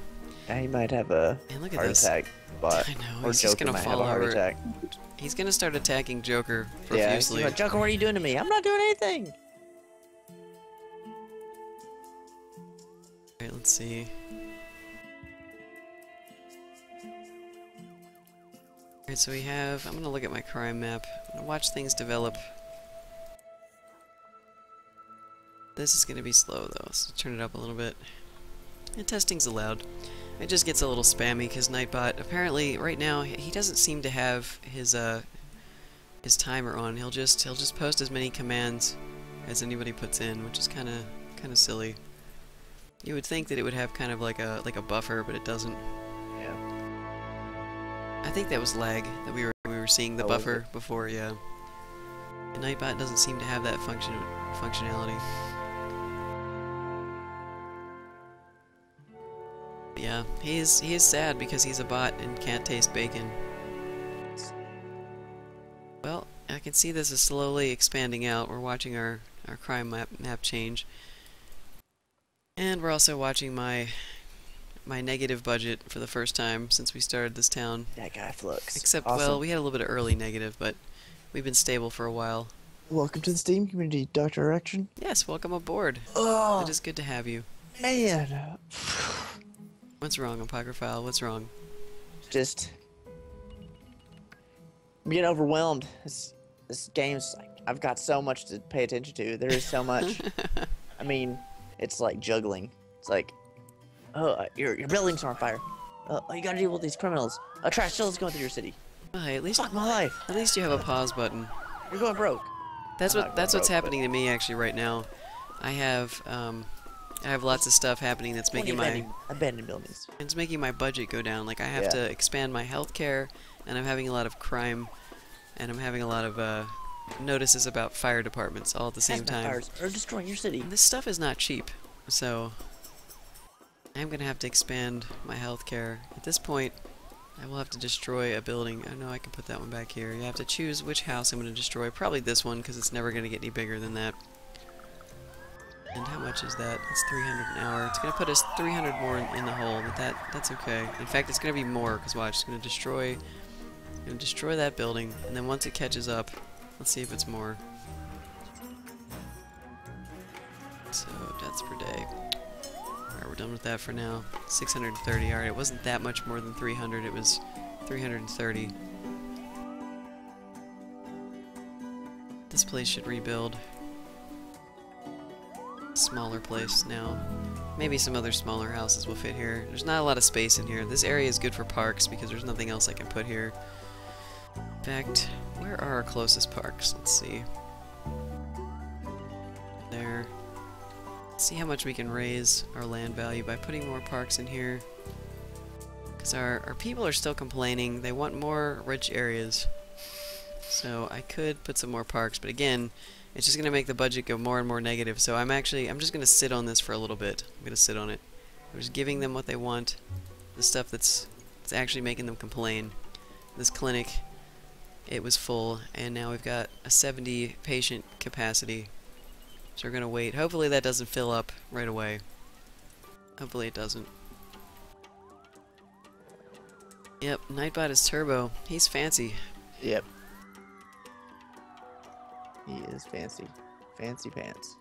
Yeah, he might have a heart attack, but I know, or he's just Joker gonna might fall have a heart over. attack. He's gonna start attacking Joker Yeah, profusely. like, Joker, what are you doing to me? I'm not doing anything. Alright, let's see. Alright, so we have... I'm gonna look at my crime map. I'm gonna watch things develop. This is going to be slow, though, so turn it up a little bit. And testing's allowed. It just gets a little spammy because Nightbot, apparently, right now, he doesn't seem to have his timer on. He'll just post as many commands as anybody puts in, which is kind of silly. You would think that it would have kind of like a buffer, but it doesn't. Yeah. I think that was lag that we were seeing the buffer before, yeah. And Nightbot doesn't seem to have that functionality. But yeah, he is sad because he's a bot and can't taste bacon. Well, I can see this is slowly expanding out. We're watching our crime map change. And we're also watching my negative budget for the first time since we started this town. That guy Flux. Except, awesome. well, we had a little bit of early negative, but we've been stable for a while. Welcome to the Steam community, Dr. Erection. Yes, welcome aboard. Oh, It is good to have you. man. What's wrong, Apocryphile? What's wrong? Just... I'm getting overwhelmed. This game's like... I've got so much to pay attention to. There is so much. I mean, it's like juggling. It's like... Oh, your buildings are on fire. Oh, you gotta deal with these criminals. A trash still is going through your city. Well, hey, at least Fuck my life. At least you have a pause button. You're going broke. That's what's happening to me actually right now. I have lots of stuff happening that's making my abandoned buildings. it's making my budget go down. Like I have to expand my healthcare, and I'm having a lot of crime, and I'm having a lot of notices about fire departments all at the same time. Fires are destroying your city. And this stuff is not cheap, so I'm gonna have to expand my healthcare. At this point, I will have to destroy a building. Oh no, I can put that one back here. You have to choose which house I'm going to destroy. Probably this one, because it's never going to get any bigger than that. And how much is that? It's 300 an hour. It's going to put us 300 more in the hole, but that's okay. In fact, it's going to be more, because watch, it's going to destroy that building, and then once it catches up, let's see if it's more. So, deaths per day. Alright, we're done with that for now. 630. Alright, it wasn't that much more than 300. It was 330. This place should rebuild. Smaller place now. Maybe some other smaller houses will fit here. There's not a lot of space in here. This area is good for parks because there's nothing else I can put here. In fact, where are our closest parks? Let's see. There. See how much we can raise our land value by putting more parks in here. Because our people are still complaining. They want more rich areas. So I could put some more parks, but again, it's just going to make the budget go more and more negative. So I'm just going to sit on this for a little bit. I'm going to sit on it. I'm just giving them what they want. The stuff that's actually making them complain. This clinic, it was full, and now we've got a 70 patient capacity. So we're going to wait. Hopefully that doesn't fill up right away. Hopefully it doesn't. Yep, Nightbot is turbo. He's fancy. Yep. He is fancy. Fancy pants.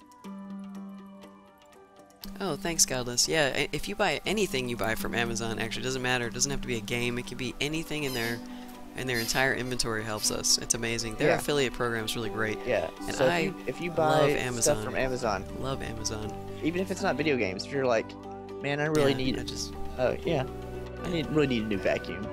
Oh, thanks, Godless. Yeah, if you buy anything you buy from Amazon, actually, it doesn't matter. It doesn't have to be a game. It could be anything in there. And their entire inventory helps us. It's amazing. Their affiliate program is really great. Yeah. And so if you buy stuff from Amazon, love Amazon. Even if it's not video games, if you're like, man, I really need it. I really need a new vacuum.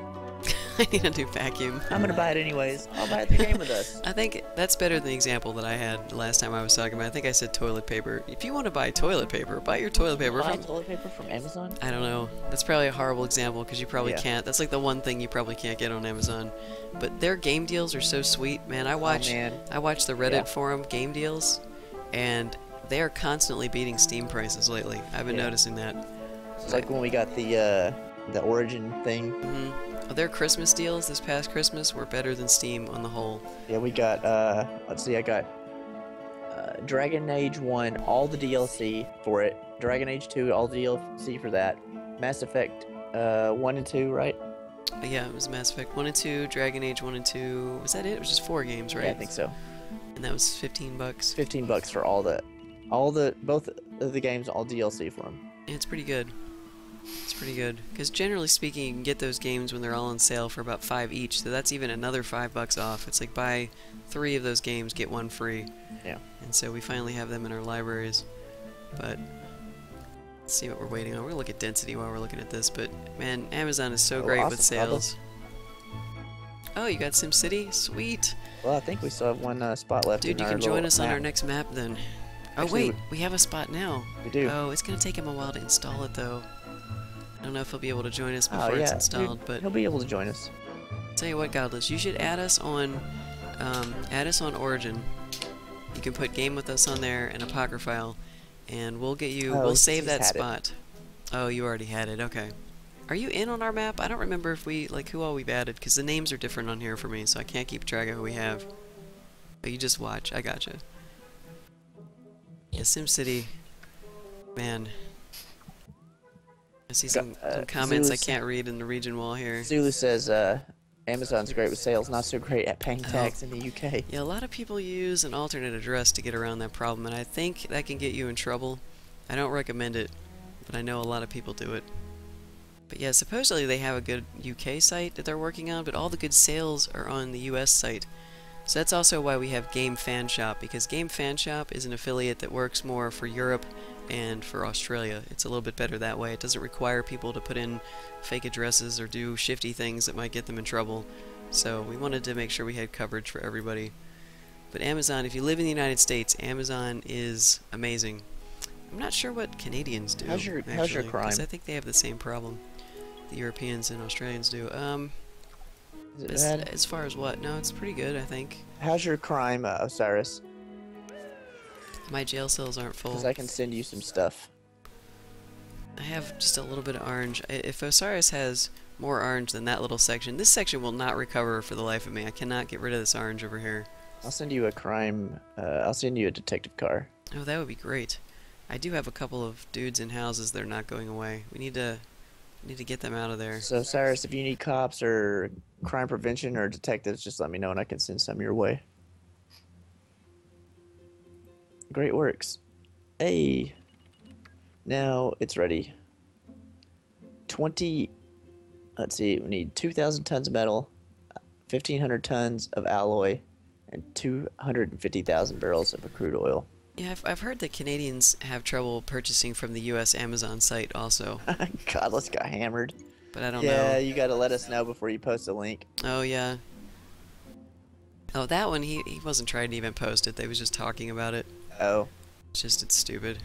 I need a new vacuum. I'm gonna buy it anyways. I'll buy it through Game with Us. I think that's better than the example that I had the last time I was talking about. I think I said toilet paper. If you want to buy toilet paper, buy your toilet paper from toilet paper from Amazon? I don't know. That's probably a horrible example because you probably can't. That's like the one thing you probably can't get on Amazon. But their game deals are so sweet, man. I watch the Reddit forum game deals, and they are constantly beating Steam prices lately. I've been noticing that. It's like when we got the Origin thing. Oh, their Christmas deals this past Christmas were better than Steam on the whole. Yeah, we got, let's see, I got Dragon Age 1, all the DLC for it. Dragon Age 2, all the DLC for that. Mass Effect 1 and 2, right? Yeah, it was Mass Effect 1 and 2, Dragon Age 1 and 2. Was that it? It was just 4 games, right? Yeah, I think so. And that was $15. $15 for both of the games, all DLC for them. Yeah, it's pretty good. It's pretty good, because generally speaking, you can get those games when they're all on sale for about $5 each, so that's even another $5 off. It's like buy 3 of those games, get 1 free. Yeah. And so we finally have them in our libraries. But let's see what we're waiting on. We're gonna look at density while we're looking at this. But man, Amazon is so great with awesome, Pablo. sales. Oh, you got SimCity? Sweet. Well, I think we still have one spot left. Dude, in you our can join little us on our map. next map then. Oh Actually, wait, we have a spot now. We do. Oh, it's gonna take him a while to install it though. I don't know if he'll be able to join us before Oh, it's yeah, installed, dude, but he'll be able to join us. tell you what, Godless, you should add us on Origin. You can put Game with Us on there and Apocryphile, and we'll get you. Oh, We'll he's save that had it. spot. Oh, you already had it. Okay. Are you in on our map? I don't remember if we who all we've added because the names are different on here for me, so I can't keep track of who we have. But you just watch. I gotcha. Yeah, SimCity. Man. I see some comments I Zulu's- can't read in the region wall here. Zulu says Amazon's great with sales, not so great at paying tax in the UK. Yeah, a lot of people use an alternate address to get around that problem, and I think that can get you in trouble. I don't recommend it, but I know a lot of people do it. But yeah, supposedly they have a good UK site that they're working on, but all the good sales are on the US site. So that's also why we have Game Fan Shop, because Game Fan Shop is an affiliate that works more for Europe and for Australia. It's a little bit better that way. It doesn't require people to put in fake addresses or do shifty things that might get them in trouble. So we wanted to make sure we had coverage for everybody. But Amazon, if you live in the United States, Amazon is amazing. I'm not sure what Canadians do. How's your actually, crime? 'cause I think they have the same problem the Europeans and Australians do. Is it bad? As far as what? No, it's pretty good, I think. How's your crime, Osiris? My jail cells aren't full. Because I can send you some stuff. I have just a little bit of orange. If Osiris has more orange than that little section, this section will not recover for the life of me. I cannot get rid of this orange over here. I'll send you a crime. I'll send you a detective car. Oh, that would be great. I do have a couple of dudes in houses that are not going away. We need to get them out of there. So, Cyrus, if you need cops or crime prevention or detectives, just let me know and I can send some your way. Great works. Hey. Now it's ready. 20. Let's see. We need 2,000 tons of metal, 1,500 tons of alloy, and 250,000 barrels of crude oil. Yeah, I've heard that Canadians have trouble purchasing from the U.S. Amazon site also, God, let's got hammered. but I don't Yeah, know. you gotta let us know before you post a link. Oh, yeah. Oh, that one, he wasn't trying to even post it. They was just talking about it. Oh. It's stupid.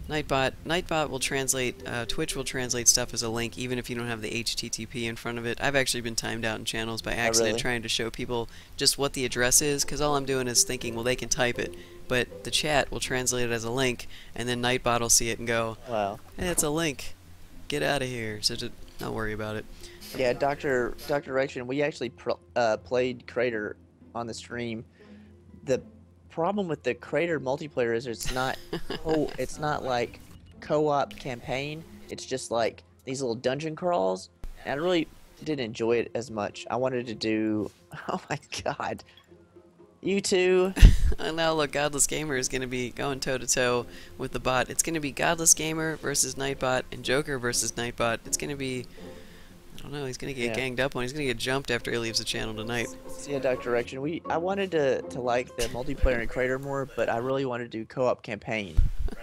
Nightbot will translate, Twitch will translate stuff as a link even if you don't have the HTTP in front of it. I've actually been timed out in channels by accident really? trying to show people just what the address is, because all I'm doing is thinking, well, they can type it. But the chat will translate it as a link, and then Nightbot will see it and go, Wow. hey, it's a link. Get out of here. So just don't worry about it. Yeah, Dr. Rection, we actually played Crater on the stream. The problem with the Crater multiplayer is it's not it's not like co-op campaign. It's just like these little dungeon crawls. And I really didn't enjoy it as much. I wanted to do oh my god. You two. And now look, Godless Gamer is going to be going toe-to-toe with the bot. It's going to be Godless Gamer versus Nightbot and Joker versus Nightbot. It's going to be, I don't know, he's going to get ganged up on. He's going to get jumped after he leaves the channel tonight. So yeah, Dr. Rection, I wanted to like the multiplayer in Crater more, but I really wanted to do co-op campaign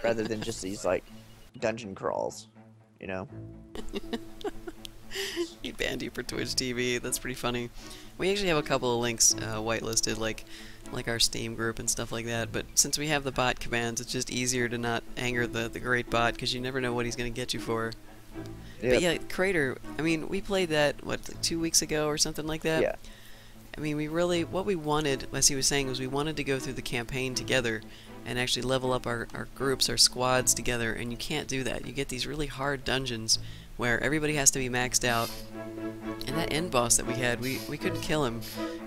rather than just these like dungeon crawls, you know? He banned you for Twitch TV. That's pretty funny. We actually have a couple of links whitelisted, like our Steam group and stuff like that. But since we have the bot commands, it's just easier to not anger the great bot because you never know what he's gonna get you for. Yep. But yeah, Crater. I mean, we played that what, like 2 weeks ago or something like that. Yeah. I mean, what we wanted, as he was saying, was we wanted to go through the campaign together and actually level up our groups, our squads together. And you can't do that. You get these really hard dungeons where everybody has to be maxed out. And that end boss that we had, we couldn't kill him.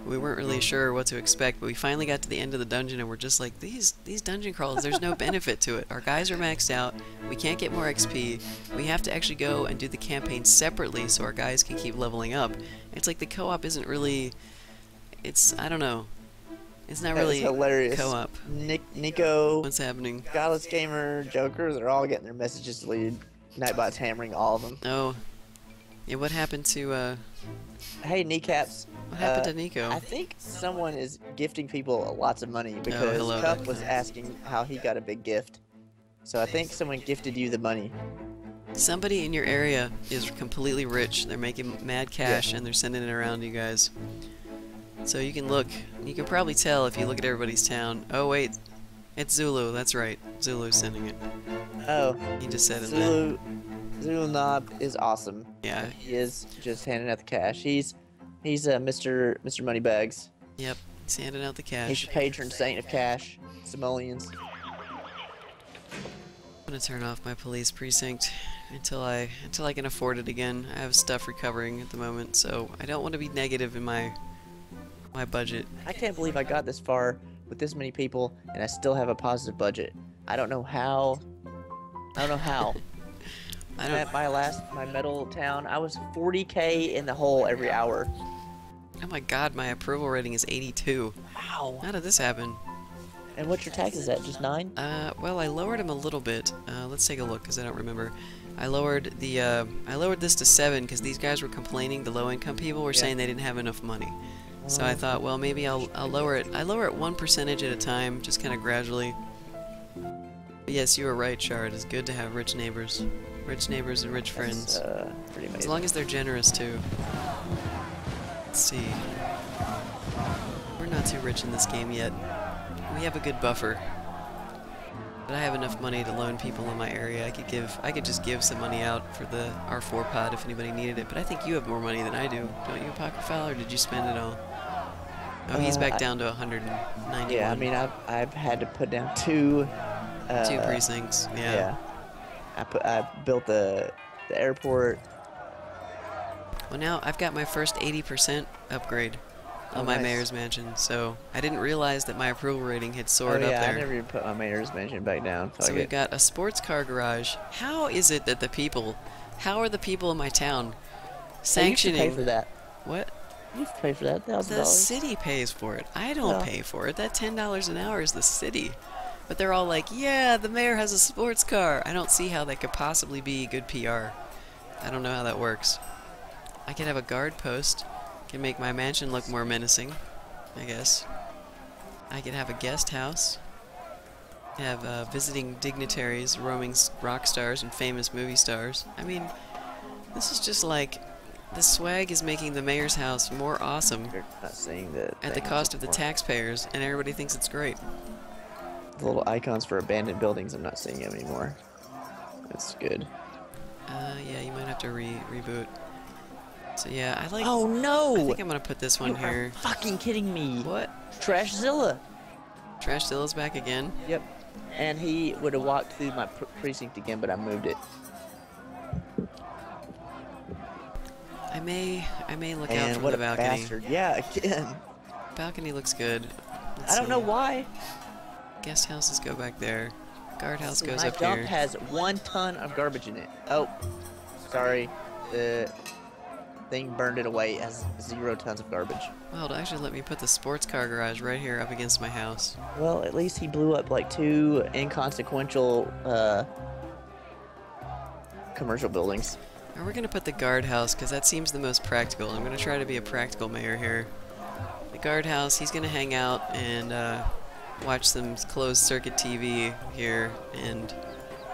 We weren't really sure what to expect, but we finally got to the end of the dungeon and we're just like, these dungeon crawls, there's no benefit to it. Our guys are maxed out, we can't get more XP, we have to actually go and do the campaign separately so our guys can keep leveling up. It's like the co-op isn't really, I don't know, it's not really hilarious. co-op. Nico, What's happening? Godless Gamer, Joker, they're all getting their messages deleted. Nightbot's hammering all of them. Oh. Yeah, what happened to, Hey, Kneecaps. what happened to Nico? I think someone is gifting people lots of money because hello. Cup was asking how he got a big gift. So I think someone gifted you the money. Somebody in your area is completely rich. They're making mad cash and they're sending it around to you guys. So you can look. You can probably tell if you look at everybody's town. Oh wait, it's Zulu. That's right. Zulu's sending it. Oh. He just said it. Zulu Knob is awesome. Yeah. He is just handing out the cash. He's Mr. Moneybags. Yep. He's handing out the cash. He's the patron saint of cash. Simoleons. I'm gonna turn off my police precinct until I can afford it again. I have stuff recovering at the moment, so I don't want to be negative in my budget. I can't believe I got this far with this many people and I still have a positive budget. I don't know how. At my metal town, I was 40K in the hole every hour. Oh my god, my approval rating is 82. Wow. How did this happen? And what's your taxes at? Just 9? Well, I lowered them a little bit. Let's take a look, because I don't remember. I lowered this to 7, because these guys were complaining, the low-income people were saying they didn't have enough money. So I thought, well, maybe I'll lower it. I lower it 1% at a time, just kind of gradually. But yes, you were right, Shard. It's good to have rich neighbors. Rich neighbors and rich friends. Pretty amazing. As long as they're generous, too. Let's see. We're not too rich in this game yet. We have a good buffer. But I have enough money to loan people in my area. I could just give some money out for the R4 pod if anybody needed it. But I think you have more money than I do. Don't you, Apocryphile, or did you spend it all? Oh, he's back down to 191. Yeah, I mean, I've had to put down 2 precincts. Yeah. I built the airport. Well, now I've got my first 80% upgrade on my mayor's mansion, so I didn't realize that my approval rating had soared up there. I never even put my mayor's mansion back down. So we've got a sports car garage. How is it that how are the people in my town sanctioning? You should pay for that. What? You have to pay for that, $1,000. The city pays for it. I don't pay for it. That $10 an hour is the city. But they're all like, yeah, the mayor has a sports car. I don't see how that could possibly be good PR. I don't know how that works. I could have a guard post. Can make my mansion look more menacing, I guess. I could have a guest house. Have visiting dignitaries, roaming rock stars, and famous movie stars. I mean, this is just like... The swag is making the mayor's house more awesome You're not seeing the at the cost of the taxpayers, and everybody thinks it's great. The little icons for abandoned buildings, I'm not seeing them anymore. That's good. Yeah, you might have to reboot. So yeah, I like... Oh no! I think I'm gonna put this one here. You're fucking kidding me! What? Trashzilla! Trashzilla's back again? Yep. And he would have walked through my precinct again, but I moved it. I may look out And from what the a balcony. bastard. Yeah, again. Balcony looks good. Let's I don't see. know why. Guest houses go back there. Guardhouse goes My up dump here. has 1 ton of garbage in it. Oh, sorry. The thing burned it away. It has 0 tons of garbage. Well, actually let me put the sports car garage right here up against my house. Well, at least he blew up like 2 inconsequential commercial buildings. Now we're gonna put the guardhouse because that seems the most practical. I'm gonna try to be a practical mayor here. The guardhouse, he's gonna hang out and watch some closed circuit TV here, and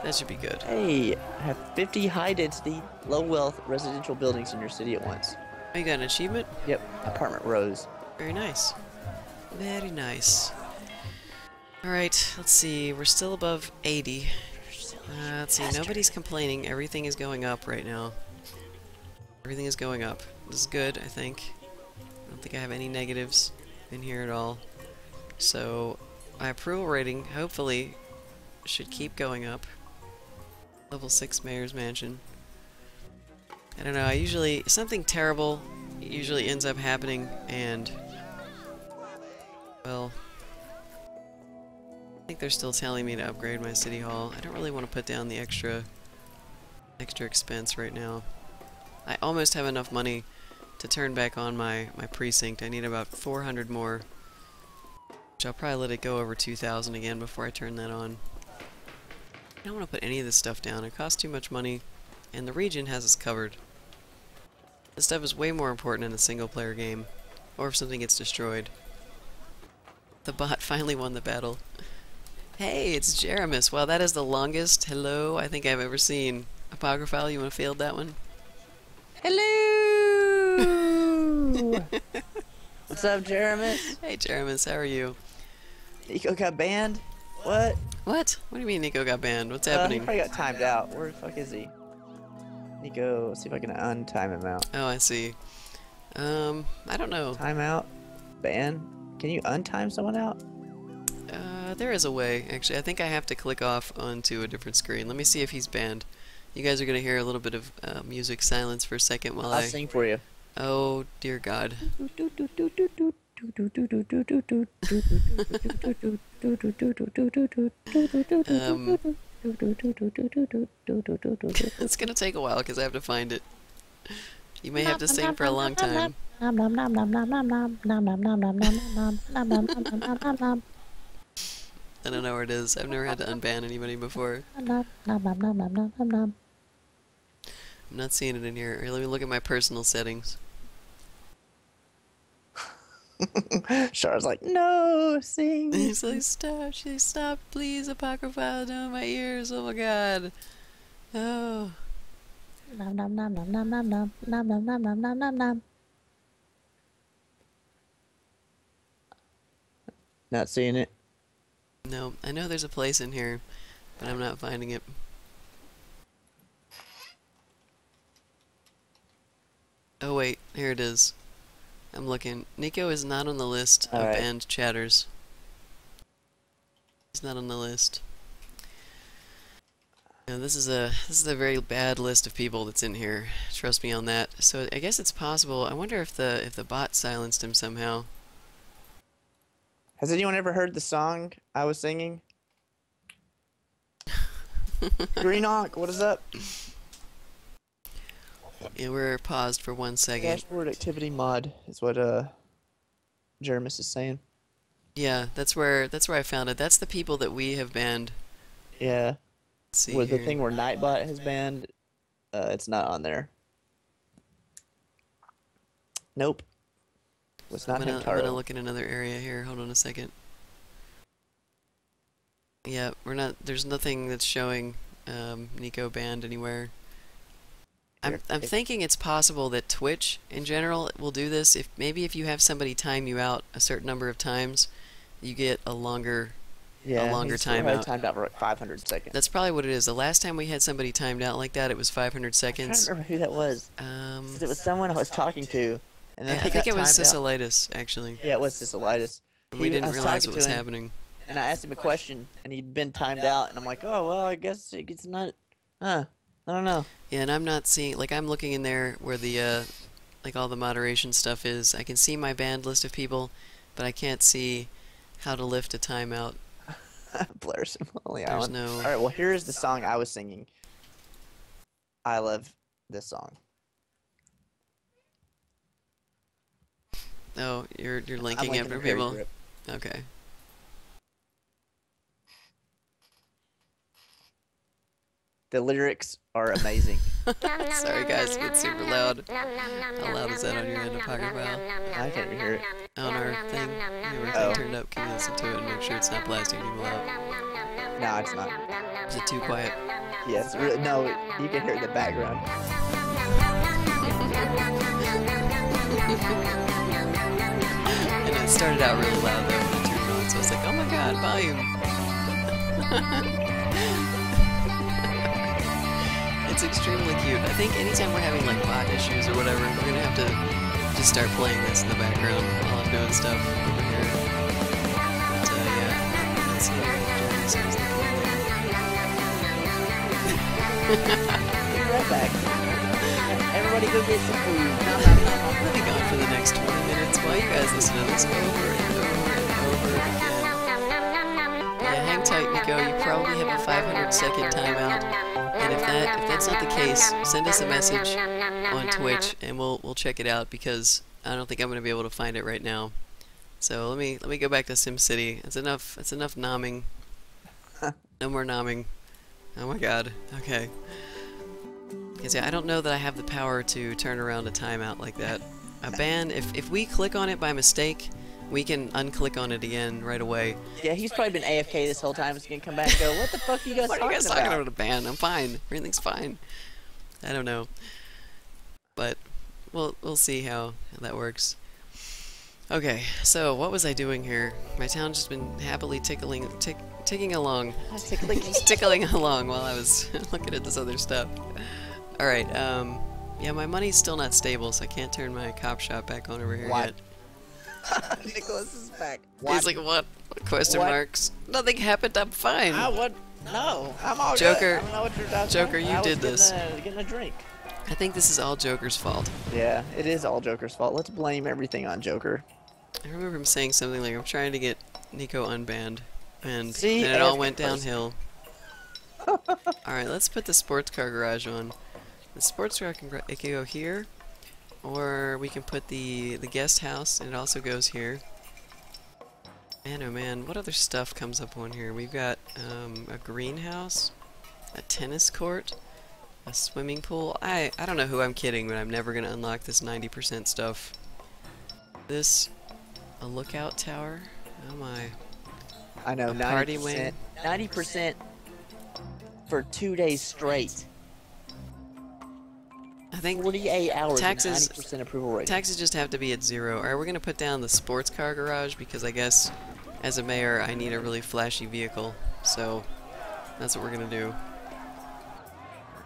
that should be good. Hey, have 50 high-density, low-wealth residential buildings in your city at once. Oh, you got an achievement? Yep, apartment rows. Very nice. Very nice. Alright, let's see. We're still above 80. Let's see. Nobody's complaining. Everything is going up right now. Everything is going up. This is good, I think. I don't think I have any negatives in here at all. So, my approval rating, hopefully, should keep going up. Level 6 Mayor's Mansion. I don't know, something terrible usually ends up happening, and, well, I think they're still telling me to upgrade my city hall. I don't really want to put down the extra expense right now. I almost have enough money to turn back on my precinct. I need about 400 more, which I'll probably let it go over 2,000 again before I turn that on. I don't want to put any of this stuff down. It costs too much money, and the region has us covered. This stuff is way more important in a single-player game, or if something gets destroyed. The bot finally won the battle. Hey, it's Jeremus. Wow, that is the longest hello I think I've ever seen. Apocryphile, you want to field that one? Hello! What's up, Jeremus? Hey, Jeremus, how are you? Nico got banned? What? What? What do you mean Nico got banned? What's He happening? probably got timed out. Where the fuck is he? Nico, let's see if I can untime him out. Oh, I see. I don't know. Timeout? Ban? Can you untime someone out? There is a way, actually. I think I have to click off onto a different screen. Let me see if he's banned. You guys are going to hear a little bit of music silence for a second while I'll sing for you. Oh, dear God. It's going to take a while because I have to find it. You may have to sing for a long time. I don't know where it is. I've never had to unban anybody before. I'm not seeing it in here. Here, let me look at my personal settings. Char's like, no, sing. He's like, stop, stop, please, Apocryphile, no, my ears, oh my God. Oh. Not seeing it. No, I know there's a place in here, but I'm not finding it. Oh wait, here it is. I'm looking. Nico is not on the list of banned chatters. He's not on the list. Now, this is a very bad list of people that's in here. Trust me on that. So I guess it's possible. I wonder if the bot silenced him somehow. Has anyone ever heard the song I was singing? Greenock, what is up? Yeah, we're paused for 1 second. Dashboard activity mod is what Jeremus is saying. Yeah, that's where I found it. That's the people that we have banned. Yeah. Let's see With here. the thing where Nightbot has banned, it's not on there. Nope. It's not I'm gonna look in another area here. Hold on a second. Yeah, we're not. There's nothing that's showing Nico banned anywhere. I'm thinking it's possible that Twitch in general will do this. Maybe if you have somebody time you out a certain number of times, you get a longer timeout. Timed out for like 500 seconds. That's probably what it is. The last time we had somebody timed out like that, it was 500 seconds. I don't remember who that was. It was someone I was talking to. And then I think it was Cicelitis, actually. Yeah, it was Cicelitis. We didn't realize what was happening. And I asked him a question, and he'd been timed out, and I'm like, oh, well, I guess it's not, I don't know. Yeah, and I'm not seeing, like, I'm looking in there where the, like, all the moderation stuff is. I can see my banned list of people, but I can't see how to lift a timeout. Blair Simone There's no... Alright, well, here's the song I was singing. I love this song. Oh, you're linking it for people? Okay. The lyrics are amazing. Sorry guys, it's super loud. How loud is that on your end, Apocryphile? I can't even hear it. On our thing? Everything turned up. Can you listen to it and make sure it's not blasting people out? No, it's not. Is it too quiet? Yes, no, you can hear it in the background. And it started out really loud though when it turned on, so I was like, oh my god, volume! It's extremely cute. I think anytime we're having like bot issues or whatever, we're gonna have to just start playing this in the background while I'm doing stuff over here. But yeah, let's see what Jeremy says. Be right back. Everybody go get some food. We'll be gone for the next 20 minutes while you guys listen to this over and over and over again. Yeah, hang tight, Nico. You probably have a 500-second timeout. And if that's not the case, send us a message on Twitch and we'll check it out, because I don't think I'm gonna be able to find it right now. So let me go back to SimCity. It's enough nomming. No more nomming. Oh my god. Okay. Because yeah, I don't know that I have the power to turn around a timeout like that. A ban, if we click on it by mistake, we can unclick on it again right away. Yeah, he's probably been AFK this whole time. He's gonna come back and go, "What the fuck are you guys What are you talking guys about?" talking about a ban? I'm fine. Everything's fine. I don't know. But we'll see how that works. Okay, so what was I doing here? My town's just been happily ticking along. Just tickling along while I was looking at this other stuff. Alright, yeah, my money's still not stable, so I can't turn my cop shop back on over here yet. Nicholas is back. He's like, what? Question marks? Nothing happened, I'm fine. What? No, I'm all Joker, good. I don't know what you're talking Joker, about. you I was did this. Getting a drink. I think this is all Joker's fault. Yeah, it is all Joker's fault. Let's blame everything on Joker. I remember him saying something like, I'm trying to get Nico unbanned, and See, then it all went downhill. Alright, let's put the sports car garage on. The sports car it can go here, or we can put the guest house, and it also goes here. Man, oh man, what other stuff comes up on here? We've got a greenhouse, a tennis court, a swimming pool. I don't know who I'm kidding, but I'm never going to unlock this 90% stuff. This, a lookout tower. Oh my. I know, a party wing. 90% for 2 days straight. I think 48 hours, taxes, 90% approval rate. Taxes just have to be at 0. Alright, we're going to put down the sports car garage because I guess as a mayor I need a really flashy vehicle. So that's what we're going to do.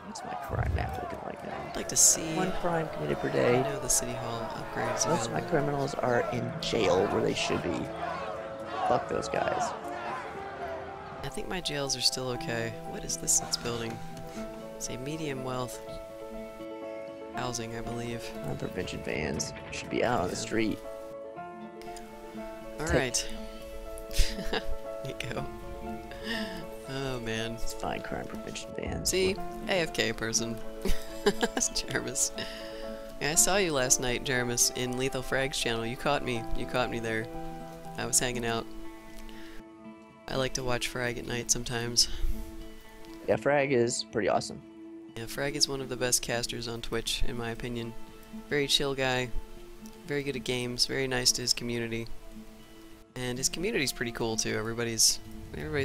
What's my crime map looking like now? I'd like to see 1 crime committed per I day. know the city hall upgrades Most of my available. criminals are in jail where they should be. Fuck those guys. I think my jails are still okay. What is this it's building? It's a medium wealth housing, I believe. Prevention vans should be out on the street. Alright. Nico. Oh man. It's fine, crime prevention vans. See? AFK person. That's Jermis. Yeah, I saw you last night, Jermis, in Lethal Frag's channel. You caught me. You caught me there. I was hanging out. I like to watch Frag at night sometimes. Yeah, Frag is pretty awesome. Yeah, Frag is one of the best casters on Twitch, in my opinion. Very chill guy, very good at games, very nice to his community. And his community's pretty cool too, everybody's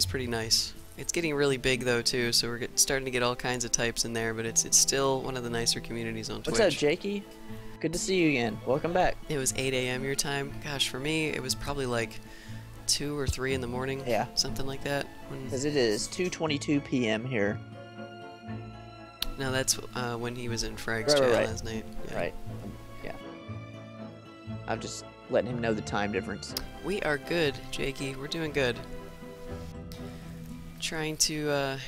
pretty nice. It's getting really big though too, so we're starting to get all kinds of types in there, but it's still one of the nicer communities on Twitch. What's up, Jakey? Good to see you again. Welcome back. It was 8 a.m. your time. Gosh, for me, it was probably like 2 or 3 in the morning. Yeah. Something like that. Because it is 2:22 p.m. here. No, that's when he was in Frag's Right, chat right. last night. Yeah. Right. Yeah. I'm just letting him know the time difference. We are good, Jakey. We're doing good. Trying to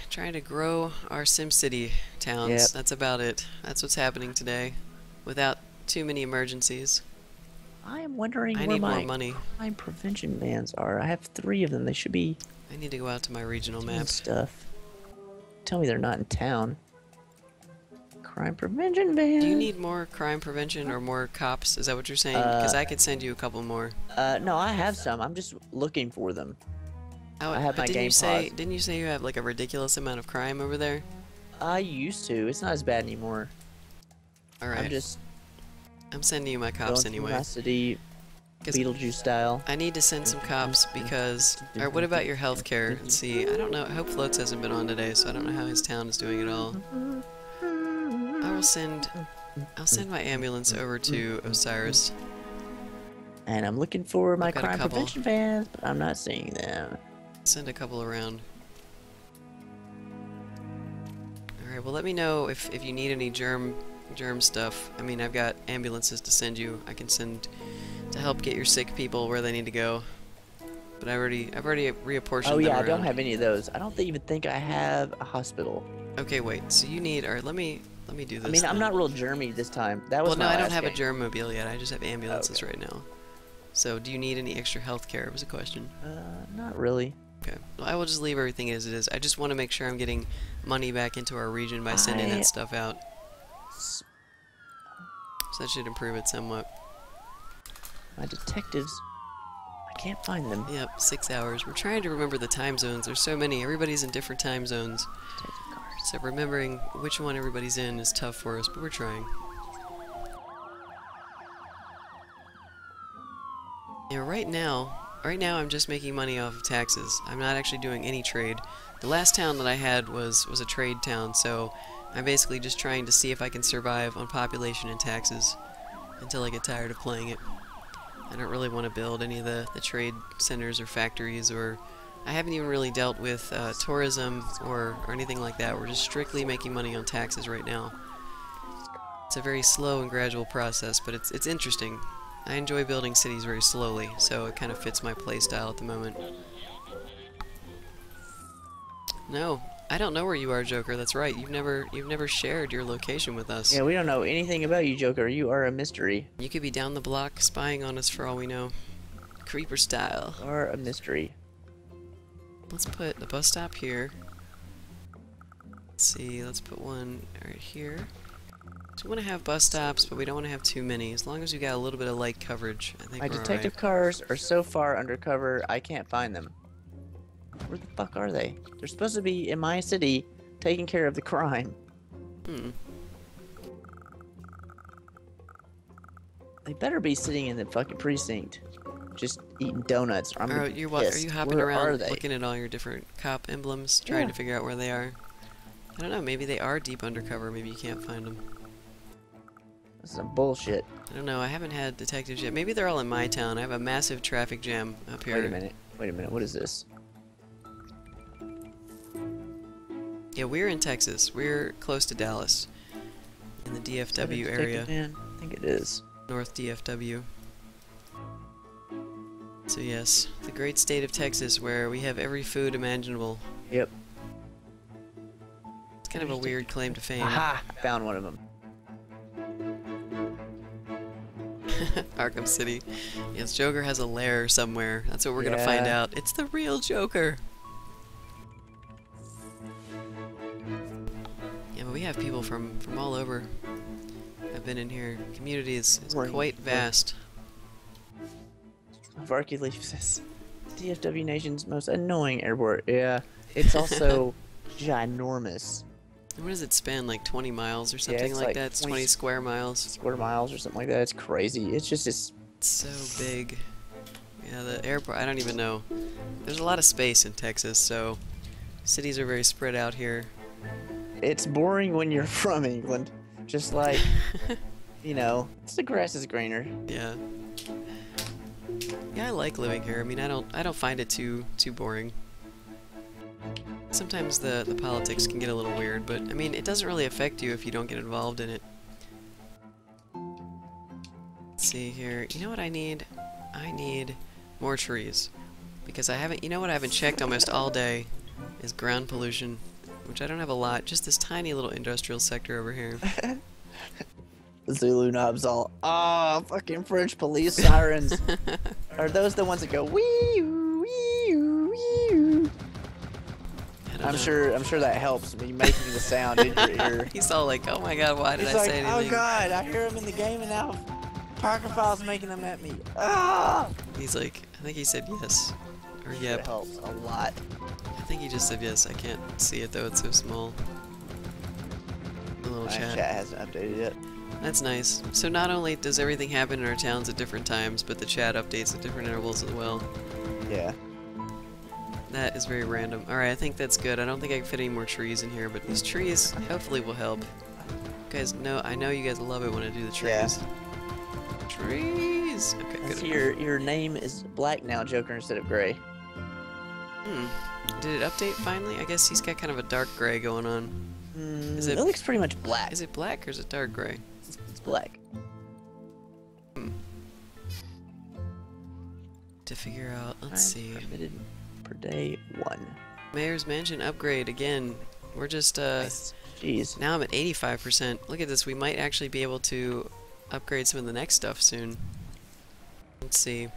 grow our SimCity towns. Yep. That's about it. That's what's happening today, without too many emergencies. I am wondering I where need my more money. crime prevention vans are. I have 3 of them. They should be I need to go out to my regional doing map. stuff. Tell me they're not in town. Crime prevention van. Do you need more crime prevention or more cops? Is that what you're saying? Because I could send you a couple more. No, I have some. I'm just looking for them. Oh, I have but my didn't game you say? paused. Didn't you say you have like a ridiculous amount of crime over there? I used to. It's not as bad anymore. All right. I'm just I'm sending you my going cops through anyway. my city, 'Cause Beetlejuice style. I need to send some cops because. Or what about your healthcare? Let's see. I don't know. I hope Floats hasn't been on today, so I don't know how his town is doing at all. I'll send my ambulance over to Osiris. And I'm looking for my I've got a crime couple. prevention vans, but I'm not seeing them. Send a couple around. Alright, well let me know if you need any germ stuff. I mean, I've got ambulances to send you. I can send to help get your sick people where they need to go. But I've already reapportioned Oh them yeah, I around. don't have any of those. I don't even think I have a hospital. Okay, wait. So you need. Alright, let me do this. I mean, I'm then. not real germy this time. That was Well, no, my I don't last have a game. germ mobile yet. I just have ambulances Okay. right now. So, do you need any extra health care? Was a question. Not really. Okay. Well, I will just leave everything as it is. I just want to make sure I'm getting money back into our region by sending that stuff out. So that should improve it somewhat. My detectives, I can't find them. Yep, 6 hours. We're trying to remember the time zones. There's so many. Everybody's in different time zones. Detective cars. So remembering which one everybody's in is tough for us, but we're trying. Yeah, right now I'm just making money off of taxes. I'm not actually doing any trade. The last town that I had was a trade town, so I'm basically just trying to see if I can survive on population and taxes until I get tired of playing it. I don't really want to build any of the trade centers or factories, or I haven't even really dealt with tourism or anything like that. We're just strictly making money on taxes right now. It's a very slow and gradual process, but it's interesting. I enjoy building cities very slowly, so it kind of fits my playstyle at the moment. No, I don't know where you are, Joker. That's right. You've never shared your location with us. Yeah, we don't know anything about you, Joker. You are a mystery. You could be down the block spying on us for all we know. Creeper style. You are a mystery. Let's put the bus stop here. Let's see, let's put one right here. So we want to have bus stops, but we don't want to have too many. As long as we got a little bit of light coverage, I think My we're detective alright. cars are so far undercover, I can't find them. Where the fuck are they? They're supposed to be in my city, taking care of the crime. Hmm. They better be sitting in the fucking precinct, just eating donuts. Or I'm Are gonna you be are pissed. you hopping Where around are they? looking at all your different cop emblems, trying Yeah. to figure out where they are? I don't know. Maybe they are deep undercover. Maybe you can't find them. This is some bullshit. I don't know. I haven't had detectives yet. Maybe they're all in my town. I have a massive traffic jam up here. Wait a minute. Wait a minute. What is this? Yeah, we're in Texas. We're close to Dallas, in the Is that a DFW detective area, man? I think it is. North DFW. So yes, the great state of Texas, where we have every food imaginable. Yep. It's kind of a weird claim to fame. Aha! I found one of them. Arkham City. Yes, Joker has a lair somewhere. That's what we're gonna find Yeah. out. It's the real Joker. Yeah, but we have people from all over. I've been in here. Community is quite vast. Varky says, DFW Nation's most annoying airport. Yeah, it's also ginormous. What does it span? Like 20 miles or Yeah, something it's like like that? It's 20 20 square miles. Square miles or something like that. It's crazy. It's just this. It's so big. Yeah, the airport, I don't even know. There's a lot of space in Texas, so cities are very spread out here. It's boring when you're from England. Just like, you know, the grass is greener. Yeah. Yeah, I like living here. I mean, I don't find it too boring. Sometimes the politics can get a little weird, but I mean, it doesn't really affect you if you don't get involved in it. Let's see here. You know what I need? I need more trees. Because I haven't, you know what I haven't checked almost all day is ground pollution, which I don't have a lot, just this tiny little industrial sector over here. Zulu knobs all. Ah, fucking French police sirens. Are those the ones that go wee wee wee? I don't I'm know. sure that helps me making the sound in your ear. He's all like, oh my god, why did He's I like, say oh anything? god, I hear him in the game and now Apocryphile's making them at me. Ah! He's like, I think he said yes. Or It yep. helps a lot. I think he just said yes. I can't see it though, it's so small. The little My chat. chat hasn't updated yet. That's nice. So not only does everything happen in our towns at different times, but the chat updates at different intervals as well. Yeah. That is very random. Alright, I think that's good. I don't think I can fit any more trees in here, but these trees hopefully will help. You guys know, I know you guys love it when I do the trees. Yeah. Trees! Okay, I good. see your name is black now, Joker, instead of gray. Did it update finally? I guess he's got kind of a dark gray going on. Is It it looks pretty much black. is it black or is it dark gray? It's black. To figure out, let's see. Permitted per day 1. Mayor's Mansion upgrade again. We're just Nice. Jeez. now I'm at 85%. Look at this, we might actually be able to upgrade some of the next stuff soon. Let's see.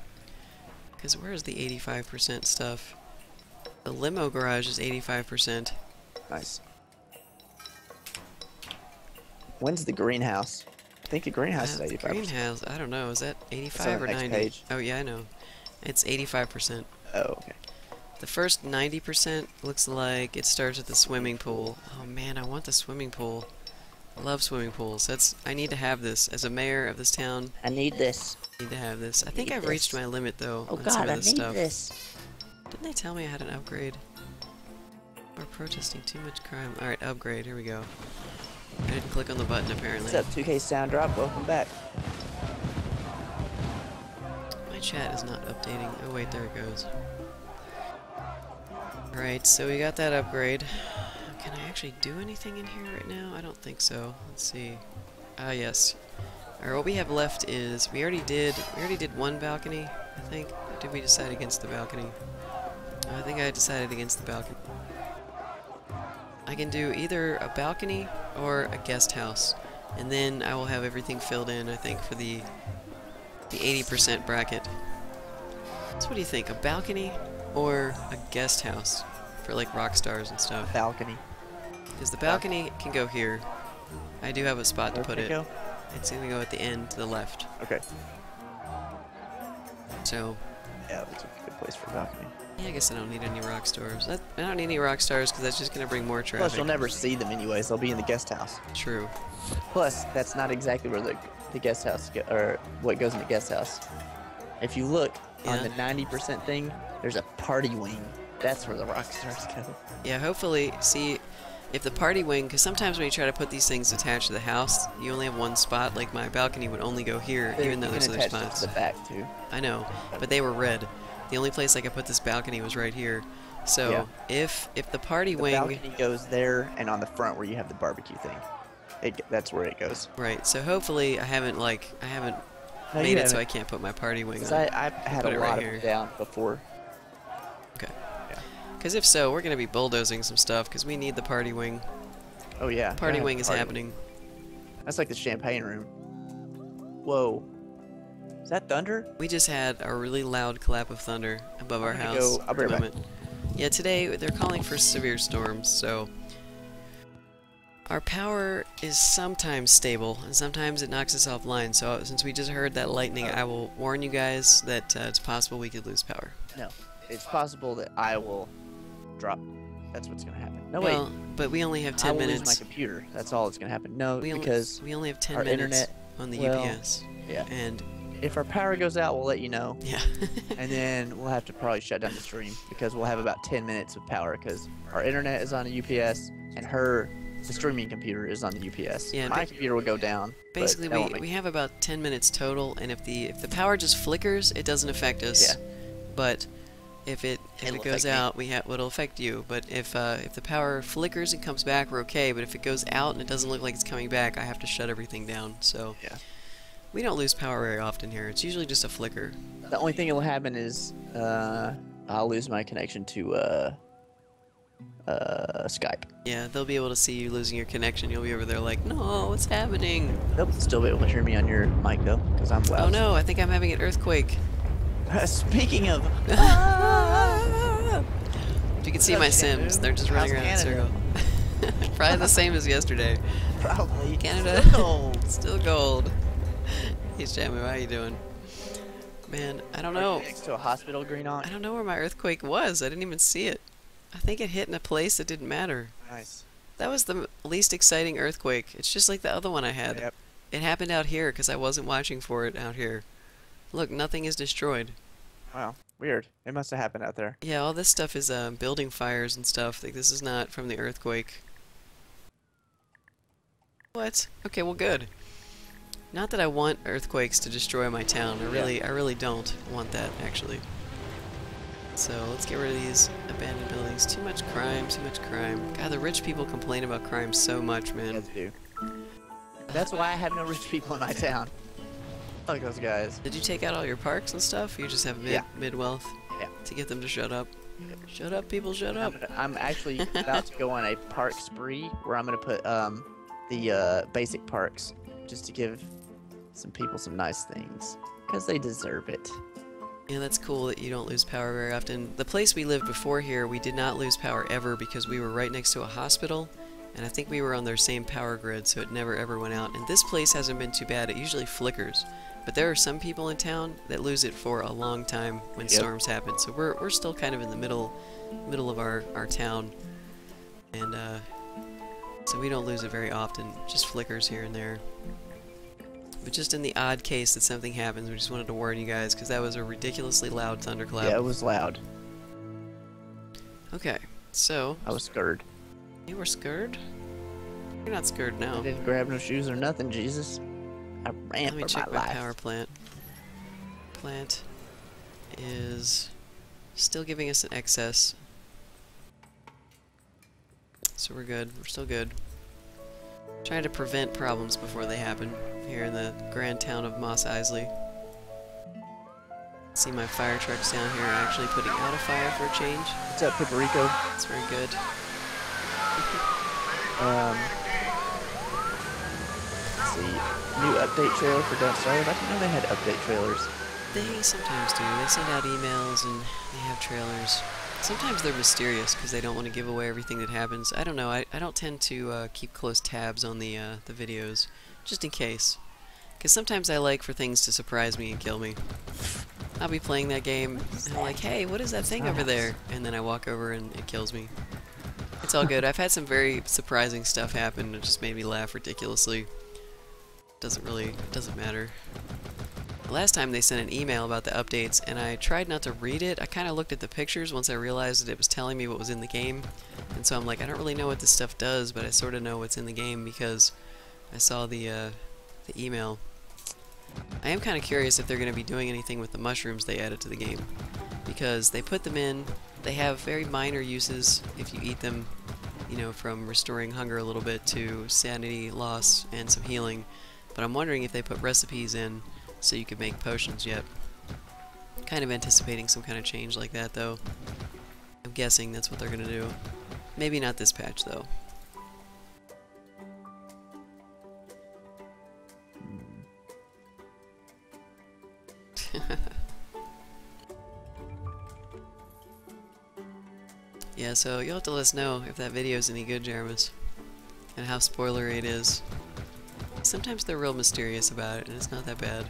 Because where's the 85% stuff? The limo garage is 85%. Nice. When's the greenhouse? I think the greenhouse is The 85%. greenhouse, I don't know, is that on 85 the or next 90? page. Oh yeah, I know. It's 85%. Oh, okay. The first 90% looks like it starts at the swimming pool. Oh man, I want the swimming pool. I love swimming pools. I need to have this. As a mayor of this town, I need this. I need to have this. I think need I've reached this. my limit, though, Oh on God, some of I this need stuff. this. Didn't they tell me I had an upgrade? We're protesting too much crime. Alright, upgrade. Here we go. I didn't click on the button, apparently. What's up, 2K Sound Drop? Welcome back. My chat is not updating. Oh, wait, there it goes. Alright, so we got that upgrade. Can I actually do anything in here right now? I don't think so. Let's see. Ah, yes. Alright, what we have left is we already did one balcony, I think. Or did we decide against the balcony? I think I decided against the balcony. I can do either a balcony or a guest house, and then I will have everything filled in, I think, for the 80% bracket. So what do you think? A balcony or a guest house for like rock stars and stuff? Balcony. Because the balcony can go here. I do have a spot to Where's put it it. go? It's going to go at the end to the left. Okay. So, Yeah, that's a good place for a balcony. yeah, I guess I don't need any rock stars. I don't need any rock stars because that's just going to bring more traffic. Plus, you'll never see them anyways. They'll be in the guest house. True. Plus, that's not exactly where the guest house or what goes in the guest house. If you look on the 90% thing, there's a party wing. That's where the rock stars go. Yeah, hopefully, see, if the party wing, because sometimes when you try to put these things attached to the house, you only have one spot. Like my balcony would only go here, even though there's other spots. To the back too. I know, but they were red. The only place I could put this balcony was right here. So Yeah. if the party The wing, balcony goes there, and on the front where you have the barbecue thing, that's where it goes. right? So hopefully I haven't No, made you it so haven't. I can't put my party wing 'Cause on. I had Put a it right lot here. of them down before. Okay. Yeah. Because if so, we're gonna be bulldozing some stuff because we need the party wing. Oh yeah. Party gotta have wing the is party happening. That's like the champagne room. Whoa. Is that thunder? We just had a really loud clap of thunder above our I'm gonna house go- I'll at be the right back. moment. Yeah, today they're calling for severe storms, so our power is sometimes stable, and sometimes it knocks us offline. So since we just heard that lightning, I will warn you guys that it's possible we could lose power. No. It's possible that I will drop. That's what's gonna happen. No Well, wait. but we only have I 10 will lose minutes. my computer. That's all that's gonna happen. No, because we only have 10 our minutes internet- on the well, UPS. yeah. And If our power goes out, we'll let you know. yeah. And then we'll have to probably shut down the stream because we'll have about 10 minutes of power because our internet is on a UPS and the streaming computer is on the UPS. Yeah, my computer will go down. but Basically, that won't make- we have about 10 minutes total, and if the power just flickers, it doesn't affect us. Yeah. But if it It'll goes affect me. out, it'll affect you. But if the power flickers and comes back, we're okay. But if it goes out and it doesn't look like it's coming back, I have to shut everything down. So Yeah. we don't lose power very often here. It's usually just a flicker. The only thing that will happen is I'll lose my connection to Skype. Yeah, they'll be able to see you losing your connection. You'll be over there like, no, what's happening? They'll still be able to hear me on your mic though because I'm loud. Oh no, I think I'm having an earthquake. Speaking of, If you can see How's my Canada? Sims, they're just running How's around in a Canada? circle. Probably the same as yesterday. probably Canada. Still cold. Still gold. Hey, Shamu, how you doing? Man, I don't know. Next to a hospital, Green on. I don't know where my earthquake was. I didn't even see it. I think it hit in a place that didn't matter. Nice. That was the least exciting earthquake. It's just like the other one I had. Yep. It happened out here because I wasn't watching for it out here. Look, nothing is destroyed. Wow. Weird. It must have happened out there. Yeah, all this stuff is building fires and stuff. Like, this is not from the earthquake. What? Okay, well, good. Not that I want earthquakes to destroy my town. I really don't want that, actually. So let's get rid of these abandoned buildings. Too much crime, too much crime. God, the rich people complain about crime so much, man. Yes, do. That's why I have no rich people in my town. Fuck those guys. Did you take out all your parks and stuff? You just have Yeah. mid-wealth? Yeah. To get them to shut up? Shut up, people, shut up. I'm actually about to go on a park spree where I'm gonna put the basic parks just to give some people some nice things because they deserve it. Yeah, that's cool that you don't lose power very often. The place we lived before here, we did not lose power ever because we were right next to a hospital, and I think we were on their same power grid, so it never ever went out. And this place hasn't been too bad. It usually flickers, but there are some people in town that lose it for a long time when storms happen. So we're still kind of in the middle of our town, and So we don't lose it very often, just flickers here and there. But just in the odd case that something happens, we just wanted to warn you guys, because that was a ridiculously loud thunderclap. Yeah, it was loud. Okay, so... I was scared. You were scared? You're not scared now. I didn't grab no shoes or nothing, Jesus. I ran Let me for check my my life. power plant. Plant is still giving us an excess. So we're good. We're still good. Trying to prevent problems before they happen here in the grand town of Mos Eisley. See my fire trucks down here actually putting out a fire for a change. What's up, Piperico? That's very good. Let's see. New update trailer for Don't Starve. I didn't know they had update trailers. They sometimes do. They send out emails and they have trailers. Sometimes they're mysterious because they don't want to give away everything that happens. I don't know. I don't tend to keep close tabs on the videos, just in case. Because sometimes I like for things to surprise me and kill me. I'll be playing that game and I'm like, hey, what is that thing over there? And then I walk over and it kills me. It's all good. I've had some very surprising stuff happen. It just made me laugh ridiculously. Doesn't matter. Last time they sent an email about the updates, and I tried not to read it. I kind of looked at the pictures once I realized that it was telling me what was in the game. And so I'm like, I don't really know what this stuff does, but I sort of know what's in the game because I saw the email. I am kind of curious if they're going to be doing anything with the mushrooms they added to the game. Because they put them in, they have very minor uses if you eat them, you know, from restoring hunger a little bit to sanity loss and some healing. But I'm wondering if they put recipes in so you could make potions yet. Kind of anticipating some kind of change like that, though. I'm guessing that's what they're gonna do. Maybe not this patch, though. Yeah, so you'll have to let us know if that video is any good, Jaramus, and how spoilery it is. Sometimes they're real mysterious about it, and it's not that bad.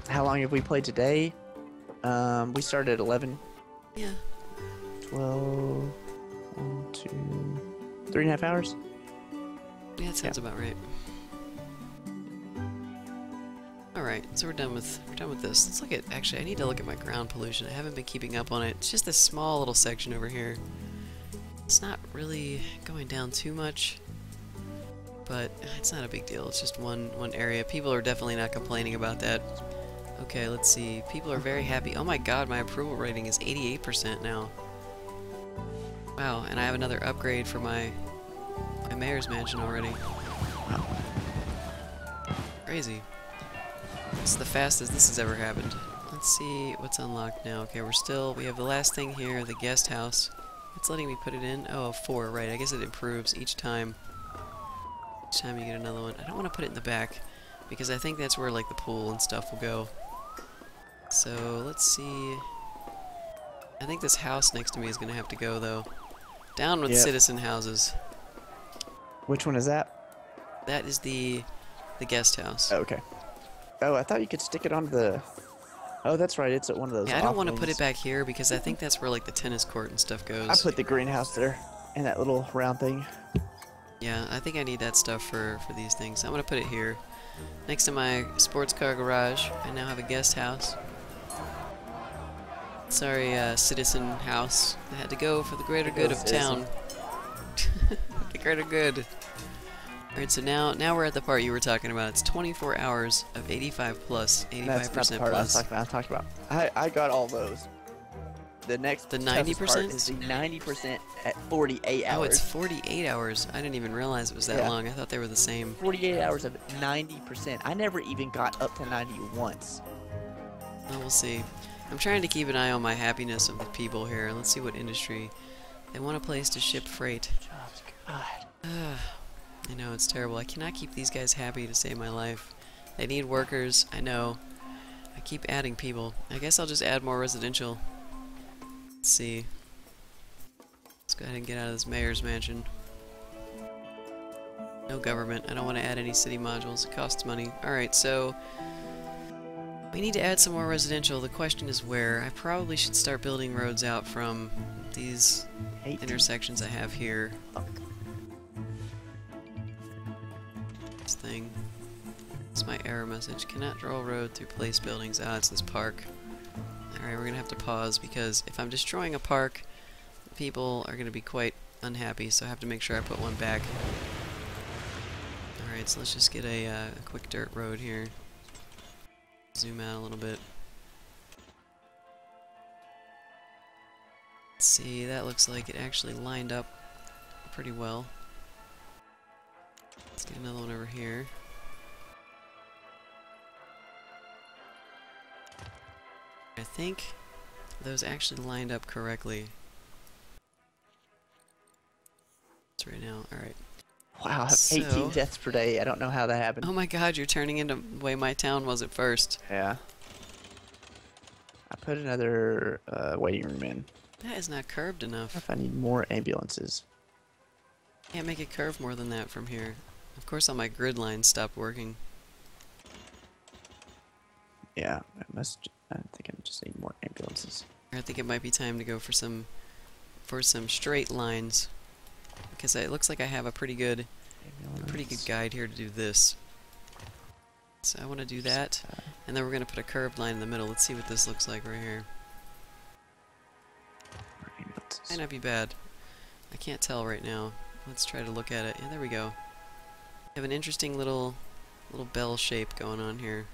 How long have we played today? We started at 11. Yeah. 12, 1, 2, 3.5 hours? Yeah, that sounds about right. Alright, so we're done with this. Let's look at, actually, I need to look at my ground pollution. I haven't been keeping up on it. It's just this small little section over here. It's not really going down too much, but it's not a big deal. It's just one area. People are definitely not complaining about that. Okay, let's see. People are very happy. Oh my god, my approval rating is 88% now. Wow, and I have another upgrade for my mayor's mansion already. Wow. Crazy. This is the fastest this has ever happened. Let's see what's unlocked now. Okay, we have the last thing here, the guest house. It's letting me put it in. Oh, 4, right. I guess it improves each time. Each time you get another one. I don't want to put it in the back because I think that's where like the pool and stuff will go. So let's see. I think this house next to me is going to have to go though. Down with citizen houses. Which one is that? That is the guest house. Oh, okay. Oh, I thought you could stick it onto the... Oh, that's right. It's at one of those. Yeah, I don't want to put it back here because I think that's where like the tennis court and stuff goes. I put the greenhouse there and that little round thing. Yeah, I think I need that stuff for these things. I'm going to put it here. Next to my sports car garage, I now have a guest house. Sorry, citizen house. I had to go for the greater good of town. The greater good. Alright, so now we're at the part you were talking about. It's 24 hours of 85 plus, 85% That's not the part plus. I was talking about. I got all those. The next The toughest part 90%? is the 90% at 48 hours. Oh, it's 48 hours. I didn't even realize it was that Yeah. long. I thought they were the same. 48 hours of 90%. I never even got up to 90 once. Well, we'll see. I'm trying to keep an eye on my happiness of the people here. Let's see what industry. They want a place to ship freight. God. I know, it's terrible. I cannot keep these guys happy to save my life. They need workers, I know. I keep adding people. I guess I'll just add more residential. Let's see. Let's go ahead and get out of this mayor's mansion. No government. I don't want to add any city modules. It costs money. Alright, so... we need to add some more residential. The question is where. I probably should start building roads out from these intersections I have here. What's my error message? Cannot draw a road through place buildings. Ah, it's this park. Alright, we're gonna have to pause because if I'm destroying a park, people are gonna be quite unhappy, so I have to make sure I put one back. Alright, so let's just get a quick dirt road here. Zoom out a little bit. Let's see, that looks like it actually lined up pretty well. Let's get another one over here. I think those actually lined up correctly. That's right now. Alright. Wow, I have 18 deaths per day. I don't know how that happened. Oh my god, you're turning into the way my town was at first. Yeah. I put another waiting room in. That is not curved enough. If I need more ambulances. Can't make it curve more than that from here. Of course, all my grid lines stopped working. Yeah, I think I just need more ambulances. I think it might be time to go for some straight lines, because it looks like I have a pretty good guide here to do this. So I want to do that, and then we're going to put a curved line in the middle. Let's see what this looks like right here. Might not be bad. I can't tell right now. Let's try to look at it. Yeah, there we go. We have an interesting little bell shape going on here.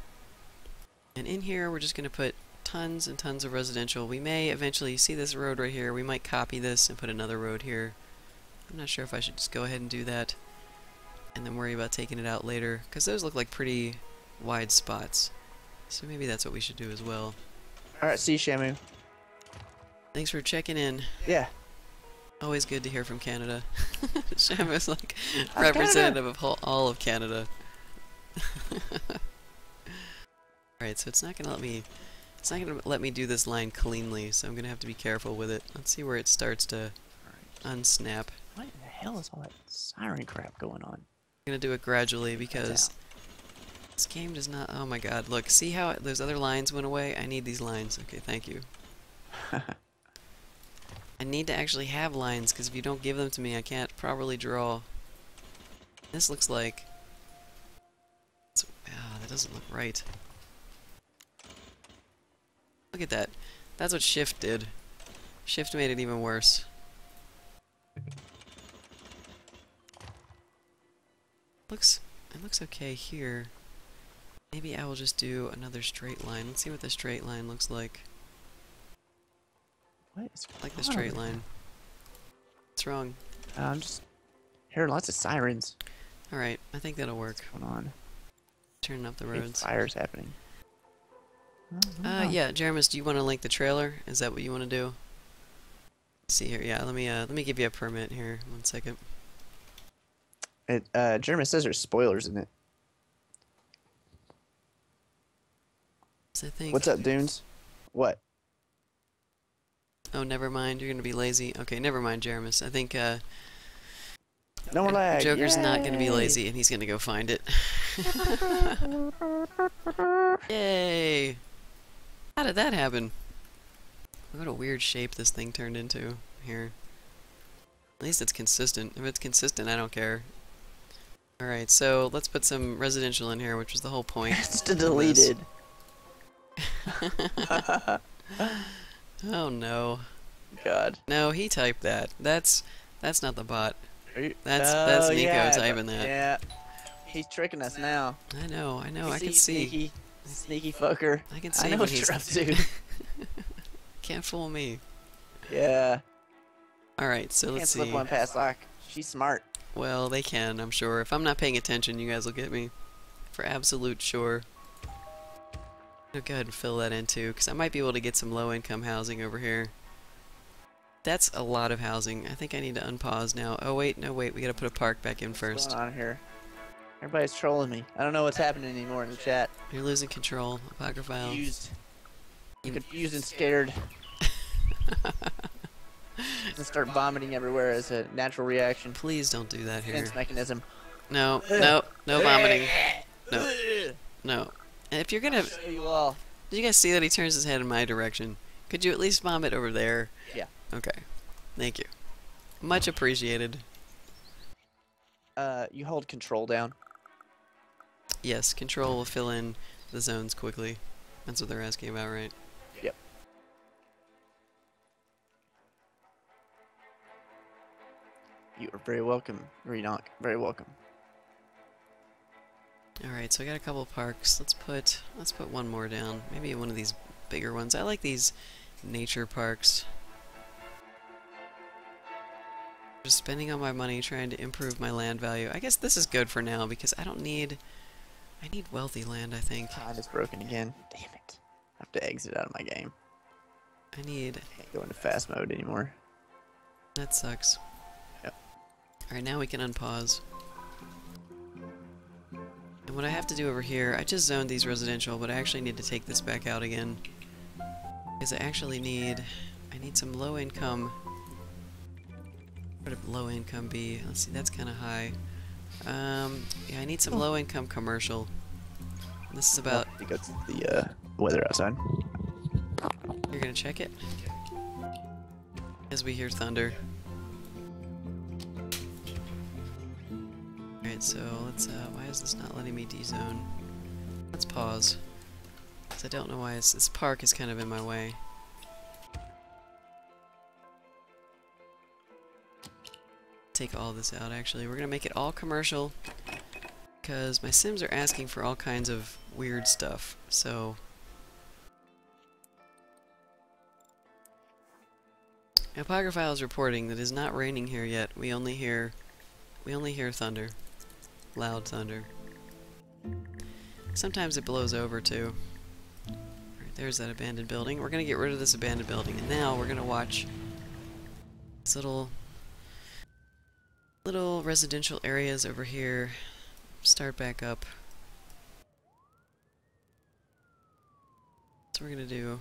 And in here, we're just going to put tons and tons of residential. We may eventually see this road right here. We might copy this and put another road here. I'm not sure if I should just go ahead and do that and then worry about taking it out later, because those look like pretty wide spots. So maybe that's what we should do as well. Alright, see you, Shamu. Thanks for checking in. Yeah. Always good to hear from Canada. Shamu's like representative of all of Canada. Alright, so it's not gonna let me do this line cleanly, so I'm gonna have to be careful with it. Let's see where it starts to unsnap. What the hell is all that siren crap going on? I'm gonna do it gradually because this game does not. Oh my god, look, see how those other lines went away? I need these lines. Okay, thank you. I need to actually have lines, because if you don't give them to me, I can't properly draw. This looks like... that doesn't look right. Look at that. That's what Shift did. Shift made it even worse. It looks okay here. Maybe I will just do another straight line. Let's see what the straight line looks like. What is I like the straight line. What's wrong? I'm just hearing lots of sirens. Alright, I think that'll work. What's going on? Turning up the roads. Fires happening. Yeah, Jeremy, do you want to link the trailer? Is that what you want to do? Let's see here, yeah, let me give you a permit here. 1 second. Jeremy says there's spoilers in it. So I think... What's up, Dunes? What? Oh, never mind. You're gonna be lazy. Okay, never mind, Jeramis. I think No more lag. Joker's Yay! not gonna be lazy, and he's gonna go find it. Yay! How did that happen? What a weird shape this thing turned into here. At least it's consistent. If it's consistent, I don't care. Alright, so let's put some residential in here, which was the whole point. It's deleted. Oh no. God. No, he typed that. That's not the bot. That's Nico typing that. Yeah. He's tricking us now. I know, I can see. Sneaky, sneaky fucker. I can see I know when what he's you're up to. Can't fool me. Yeah. Alright, so let's Can't see. slip one past lock. She's smart. Well, they can, I'm sure. If I'm not paying attention, you guys will get me. For absolute sure. I'll go ahead and fill that in too, because I might be able to get some low-income housing over here. That's a lot of housing. I think I need to unpause now. Oh wait, no wait, we gotta put a park back in first. What's going on here? Everybody's trolling me. I don't know what's happening anymore in the chat. You're losing control, Apocryphile. Confused and scared. And start vomiting everywhere as a natural reaction. Please don't do that here. Defense mechanism. No, no, no vomiting. No, no. And if you're gonna... Show you all. Did you guys see that he turns his head in my direction? Could you at least vomit over there? Yeah. Okay. Thank you. Much appreciated. You hold control down. Yes, control will fill in the zones quickly. That's what they're asking about, right? Yep. You are very welcome, Renock. Very welcome. Alright, so I got a couple parks. Let's put one more down. Maybe one of these bigger ones. I like these nature parks. Just spending all my money trying to improve my land value. I guess this is good for now because I need wealthy land, I think. God, it's broken again. Damn it. I have to exit out of my game. I need... Can't go into fast mode anymore. That sucks. Yep. Alright, now we can unpause. And what I have to do over here, I just zoned these residential, but I actually need to take this back out again. Because I need some low income... What would low income be? Let's see, that's kind of high. Yeah, I need some low income commercial. This is about... I think that's the weather outside. You're gonna check it? As we hear thunder. Alright, so let's, why is this not letting me dezone? Let's pause. Because I don't know why this park is kind of in my way. Take all this out, actually. We're gonna make it all commercial. Because my Sims are asking for all kinds of weird stuff, so... Apocryphile is reporting that it is not raining here yet. We only hear thunder. Loud thunder. Sometimes it blows over too. Alright, there's that abandoned building. We're gonna get rid of this abandoned building, and now we're gonna watch these little residential areas over here start back up. That's what we're gonna do.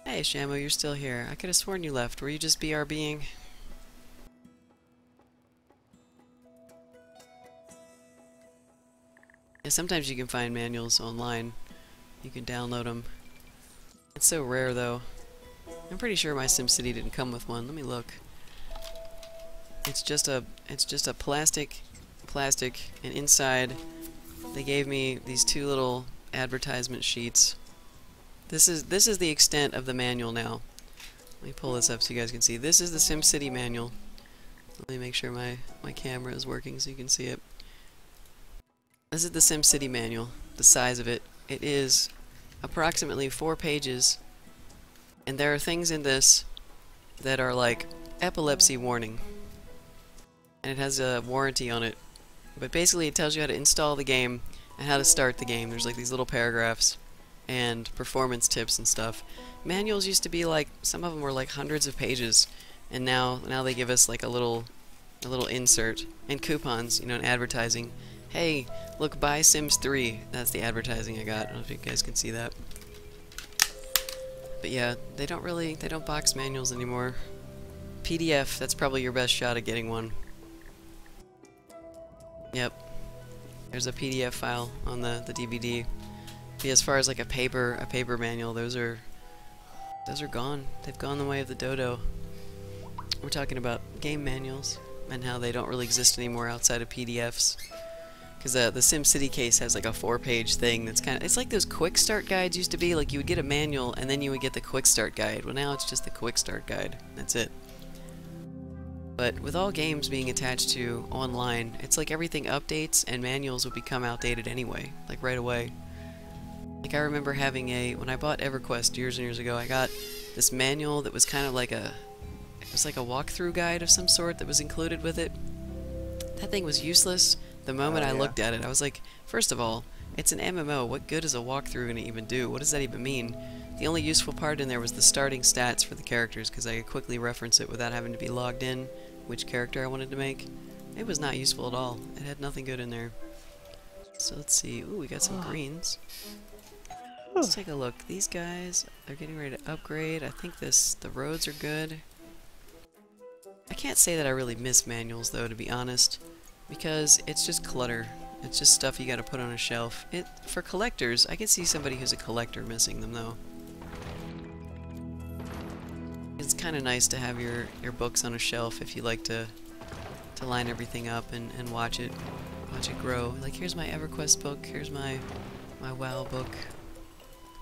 Hey, Shamu, you're still here. I could have sworn you left. Were you just BRBing? Yeah, sometimes you can find manuals online. You can download them. It's so rare, though. I'm pretty sure my SimCity didn't come with one. Let me look. It's just a plastic, and inside they gave me these two little advertisement sheets. This is the extent of the manual now. Let me pull this up so you guys can see. This is the SimCity manual. Let me make sure my camera is working so you can see it. This is the SimCity manual. The size of it. It is approximately 4 pages, and there are things in this that are like epilepsy warning. And it has a warranty on it. But basically it tells you how to install the game and how to start the game. There's like these little paragraphs and performance tips and stuff. Manuals used to be like, some of them were like hundreds of pages, and now they give us like a little insert and coupons, you know, and advertising. Hey, look, buy Sims 3. That's the advertising I got. I don't know if you guys can see that. But yeah, they don't box manuals anymore. PDF, that's probably your best shot at getting one. Yep. There's a PDF file on the DVD. But as far as like a paper manual, those are gone. They've gone the way of the dodo. We're talking about game manuals and how they don't really exist anymore outside of PDFs. Because the SimCity case has like a 4-page thing that's kind of... It's like those quick start guides used to be. Like you would get a manual and then you would get the quick start guide. Well, now it's just the quick start guide. That's it. But with all games being attached to online, it's like everything updates and manuals would become outdated anyway. Like right away. Like I remember having when I bought EverQuest years and years ago, I got this manual that was kind of like it was like a walkthrough guide of some sort that was included with it. That thing was useless. The moment I looked at it, I was like, first of all, it's an MMO. What good is a walkthrough going to even do? What does that even mean? The only useful part in there was the starting stats for the characters, because I could quickly reference it without having to be logged in, which character I wanted to make. It was not useful at all. It had nothing good in there. So let's see. Ooh, we got some greens. Let's take a look. These guys, they're getting ready to upgrade. I think the roads are good. I can't say that I really miss manuals, though, to be honest, because it's just clutter. It's just stuff you gotta put on a shelf. For collectors, I can see somebody who's a collector missing them, though. It's kind of nice to have your books on a shelf if you like to line everything up and watch it. watch it grow. Like, here's my EverQuest book, here's my WoW book,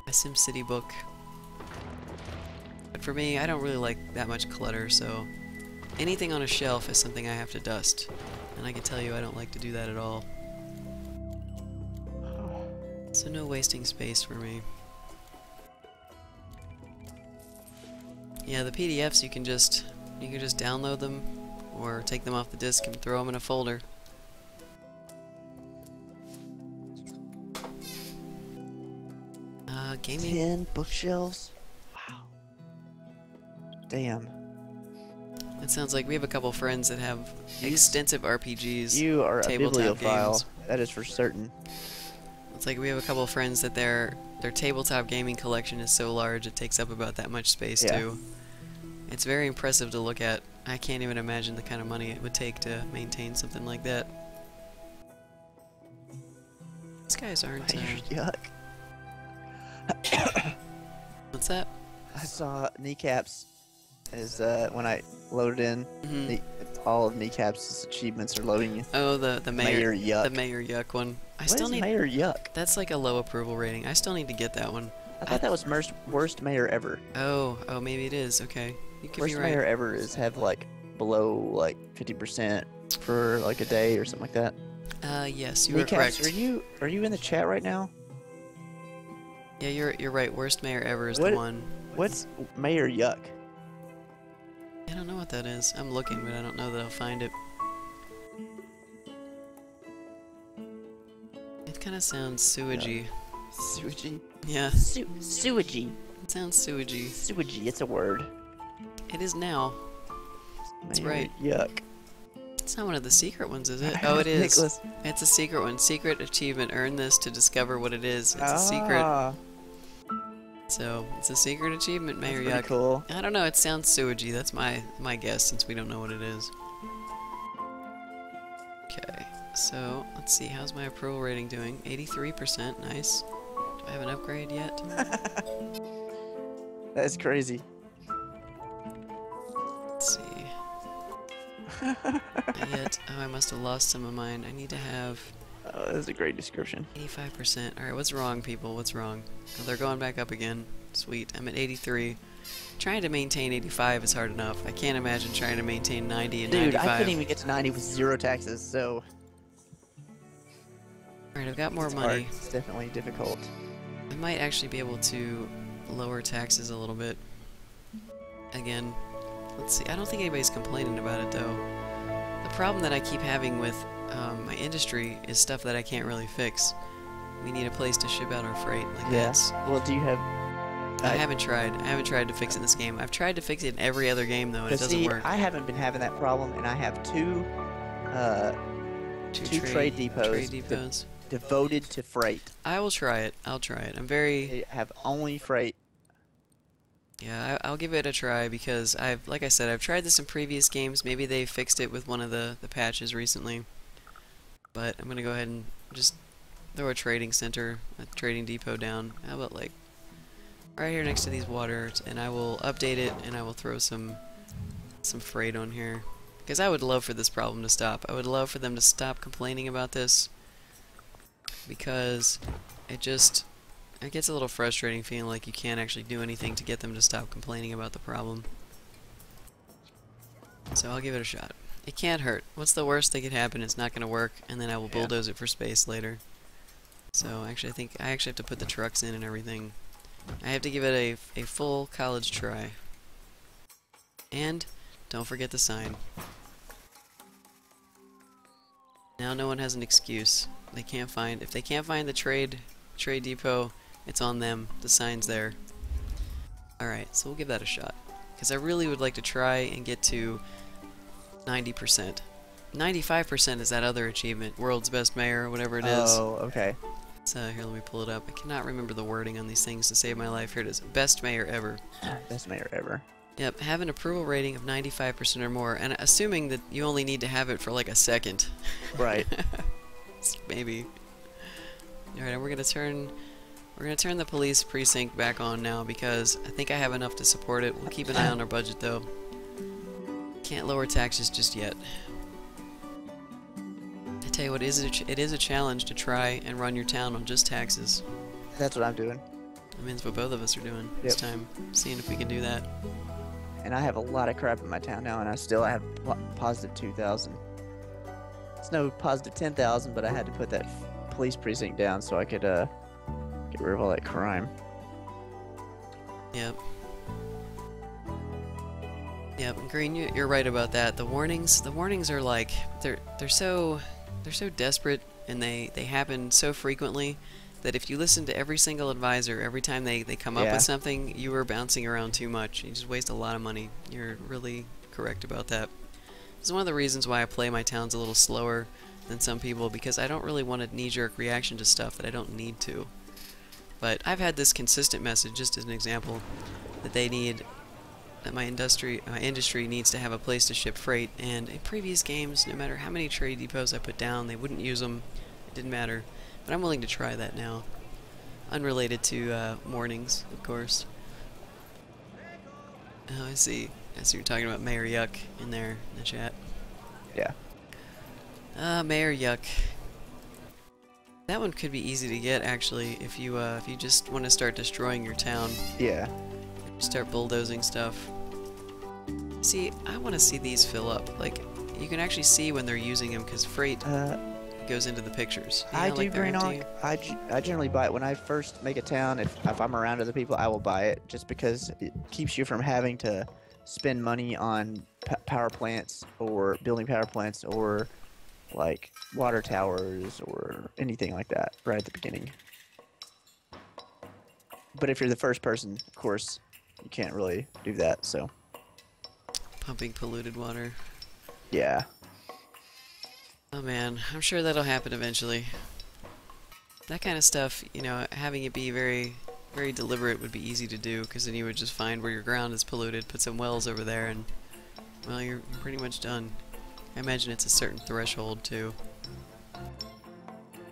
my SimCity book. But for me, I don't really like that much clutter, so anything on a shelf is something I have to dust. And I can tell you I don't like to do that at all. So no wasting space for me. Yeah, the PDFs you can just download them or take them off the disk and throw them in a folder. Gaming. 10 bookshelves? Wow. Damn. It sounds like we have a couple friends that have extensive RPGs. You are a tabletop bibliophile. games. That is for certain. It's like we have a couple friends that their tabletop gaming collection is so large it takes up about that much space too. It's very impressive to look at. I can't even imagine the kind of money it would take to maintain something like that. These guys aren't... Yuck. What's that? I saw kneecaps as when I loaded in all of kneecaps' achievements are loading. Oh, the mayor Yuck. The Mayor Yuck one. What is Mayor Yuck? That's like a low approval rating. I still need to get that one. I thought that was worst mayor ever. Oh, maybe it is. Okay, you could Worst be right. mayor ever is have like below like 50% for like a day or something like that. Yes, you are Kneecaps, correct. are you in the chat right now? Yeah, you're right. Worst mayor ever is What- the one. What's Mayor Yuck? I don't know what that is. I'm looking, but I don't know that I'll find it. It kind of sounds sewagey. Sewagey? Yeah, Sewagey. it sounds sewagey. Sewagey, it's a word. It is now. That's Mayor right. Yuck. It's not one of the secret ones, is it? Oh, it is. Nicholas. It's a secret one. Secret achievement. Earn this to discover what it is. It's a secret. Ah, So, it's a secret achievement, Mayor that's pretty Yuck. cool. I don't know, it sounds sewagey. That's my guess, since we don't know what it is. Okay, so, let's see. How's my approval rating doing? 83%. Nice. Do I have an upgrade yet? That's crazy. Let's see. Not yet. Oh, I must have lost some of mine. I need to have Oh, that's a great description. 85%. Alright, what's wrong, people? What's wrong? Oh, they're going back up again. Sweet. I'm at 83. Trying to maintain 85 is hard enough. I can't imagine trying to maintain 90 and Dude, 95. I couldn't even get to 90 with 0 taxes, so... Alright, I've got more it's money. hard. It's definitely difficult. I might actually be able to lower taxes a little bit. Again, let's see. I don't think anybody's complaining about it, though. The problem that I keep having with my industry is stuff that I can't really fix. We need a place to ship out our freight. Like Yes. Well, do you have... I haven't tried. I haven't tried to fix it in this game. I've tried to fix it in every other game, though, and it doesn't work. I haven't been having that problem, and I have two trade depots devoted to freight. I will try it. I'll try it. I'm very... They have only freight. Yeah, I'll give it a try because like I said, I've tried this in previous games. Maybe they fixed it with one of the patches recently. But I'm gonna go ahead and just throw a trading center, a trading depot down. How about like right here next to these waters, and I will update it and I will throw some freight on here. Because I would love for this problem to stop. I would love for them to stop complaining about this. Because it gets a little frustrating feeling like you can't actually do anything to get them to stop complaining about the problem. So I'll give it a shot. It can't hurt. What's the worst that could happen? It's not going to work, and then I will bulldoze it for space later. So actually, I think I actually have to put the trucks in and everything. I have to give it a full college try. And don't forget the sign. Now no one has an excuse. If they can't find the trade depot, it's on them. The sign's there. Alright, so we'll give that a shot. Because I really would like to try and get to 90%. 95% is that other achievement, World's Best Mayor, whatever it is. Oh, okay. So here, let me pull it up. I cannot remember the wording on these things to save my life. Here it is. Best Mayor ever. Best mayor ever. Yep, have an approval rating of 95% or more, and assuming that you only need to have it for like a second. Right. Maybe. Alright, and we're gonna turn the police precinct back on now because I think I have enough to support it. We'll keep an eye on our budget though. Can't lower taxes just yet. I tell tell you what, it is a challenge to try and run your town on just taxes. That's what I'm doing. I mean, it's what both of us are doing this time, seeing if we can do that. And I have a lot of crap in my town now, and I still have positive 2,000. It's no positive 10,000, but I had to put that police precinct down so I could get rid of all that crime. Yep. Yep, Green, you're right about that. The warnings are like they're so desperate, and they happen so frequently that if you listen to every single advisor every time they come up with something, you are bouncing around too much. You just waste a lot of money. You're really correct about that. This is one of the reasons why I play my towns a little slower than some people, because I don't really want a knee-jerk reaction to stuff that I don't need to. But I've had this consistent message, just as an example, that my industry needs to have a place to ship freight, and in previous games, no matter how many trade depots I put down, they wouldn't use them. It didn't matter. But I'm willing to try that now. Unrelated to mornings, of course. Oh, I see. You're talking about Mayor Yuck in there in the chat. Yeah. Mayor Yuck. That one could be easy to get, actually, if you just want to start destroying your town. Yeah. Start bulldozing stuff. See, I want to see these fill up. Like, you can actually see when they're using them, because freight goes into the pictures. I do, Green Hawk. I generally buy it when I first make a town. If I'm around other people, I will buy it, just because it keeps you from having to spend money on power plants, or building power plants, or like water towers, or anything like that right at the beginning. But if you're the first person, of course, you can't really do that, so. Pumping polluted water. Yeah. Oh man, I'm sure that'll happen eventually. That kind of stuff, you know, having it be very, very deliberate would be easy to do, because then you would just find where your ground is polluted, put some wells over there, and, well, you're pretty much done. I imagine it's a certain threshold, too.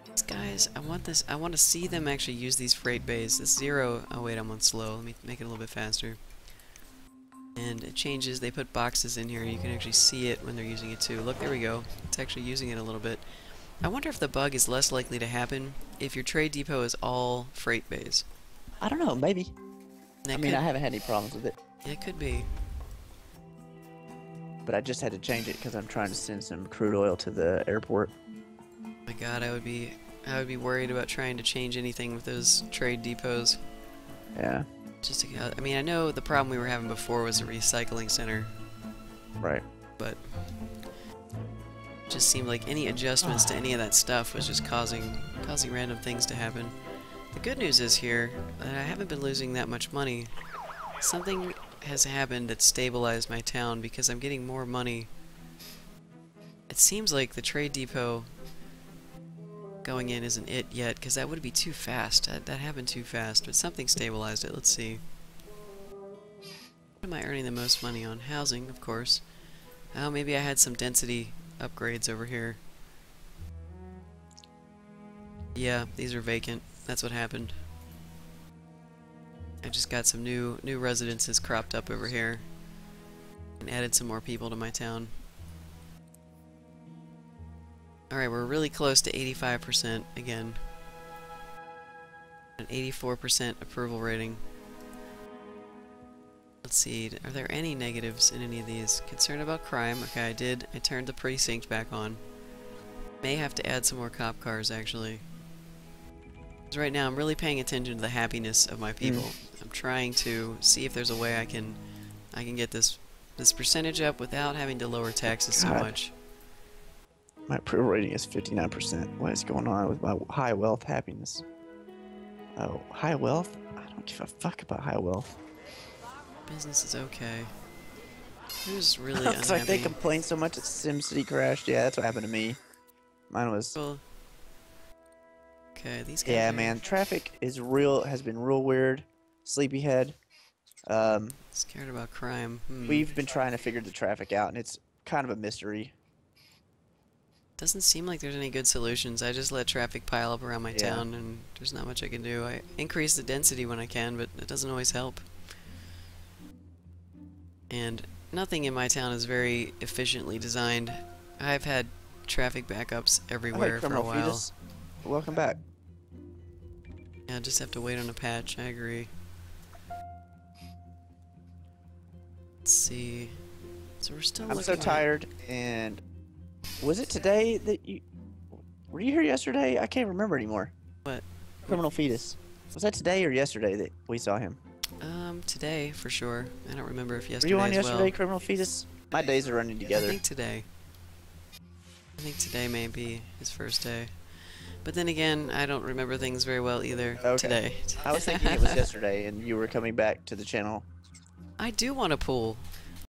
These guys, I want to see them actually use these freight bays. This zero, oh wait, I'm on slow. Let me make it a little bit faster. And it changes, they put boxes in here, you can actually see it when they're using it too. Look, there we go. It's actually using it a little bit. I wonder if the bug is less likely to happen if your trade depot is all freight bays. I don't know, maybe. I mean, I haven't had any problems with it. It could be. But I just had to change it because I'm trying to send some crude oil to the airport. Oh my god, I would be worried about trying to change anything with those trade depots. Yeah. Just to, I mean, I know the problem we were having before was a recycling center. Right. But it just seemed like any adjustments to any of that stuff was just causing random things to happen. The good news is here that I haven't been losing that much money. Something has happened that stabilized my town because I'm getting more money. It seems like the trade depot going in isn't it yet, because that would be too fast. That happened too fast, but something stabilized it. Let's see. What am I earning the most money on? Housing, of course. Oh, maybe I had some density upgrades over here. Yeah, these are vacant. That's what happened. I just got some new residences cropped up over here and added some more people to my town. Alright, we're really close to 85% again. An 84% approval rating. Let's see, are there any negatives in any of these? Concerned about crime. Okay, I turned the precinct back on. May have to add some more cop cars, actually. Because right now I'm really paying attention to the happiness of my people. I'm trying to see if there's a way I can get this percentage up without having to lower taxes so much. My approval rating is 59%. What is going on with my high wealth happiness? Oh, high wealth? I don't give a fuck about high wealth. Business is okay. Who's really It's unhappy? like they complain so much that SimCity crashed. Yeah, that's what happened to me. Mine was... Well, okay, these guys yeah, are... man. Traffic has been real weird. Sleepyhead. Scared about crime. We've been trying to figure the traffic out, and it's kind of a mystery. Doesn't seem like there's any good solutions. I just let traffic pile up around my town, and there's not much I can do. I increase the density when I can, but it doesn't always help. And nothing in my town is very efficiently designed. I've had traffic backups Hey, everywhere for a criminal while. fetus. Welcome back. Yeah, just have to wait on a patch. I agree. Let's see. So we're still I'm so looking at- tired. And was it today that you? Were you here yesterday? I can't remember anymore. What? Criminal fetus. Was that today or yesterday that we saw him? Today for sure. I don't remember if Were yesterday you on as yesterday, well. criminal fetus? My days are running together. I think today. I think today may be his first day. But then again, I don't remember things very well either. Okay. Today. I was thinking it was yesterday, and you were coming back to the channel. I do want to pull.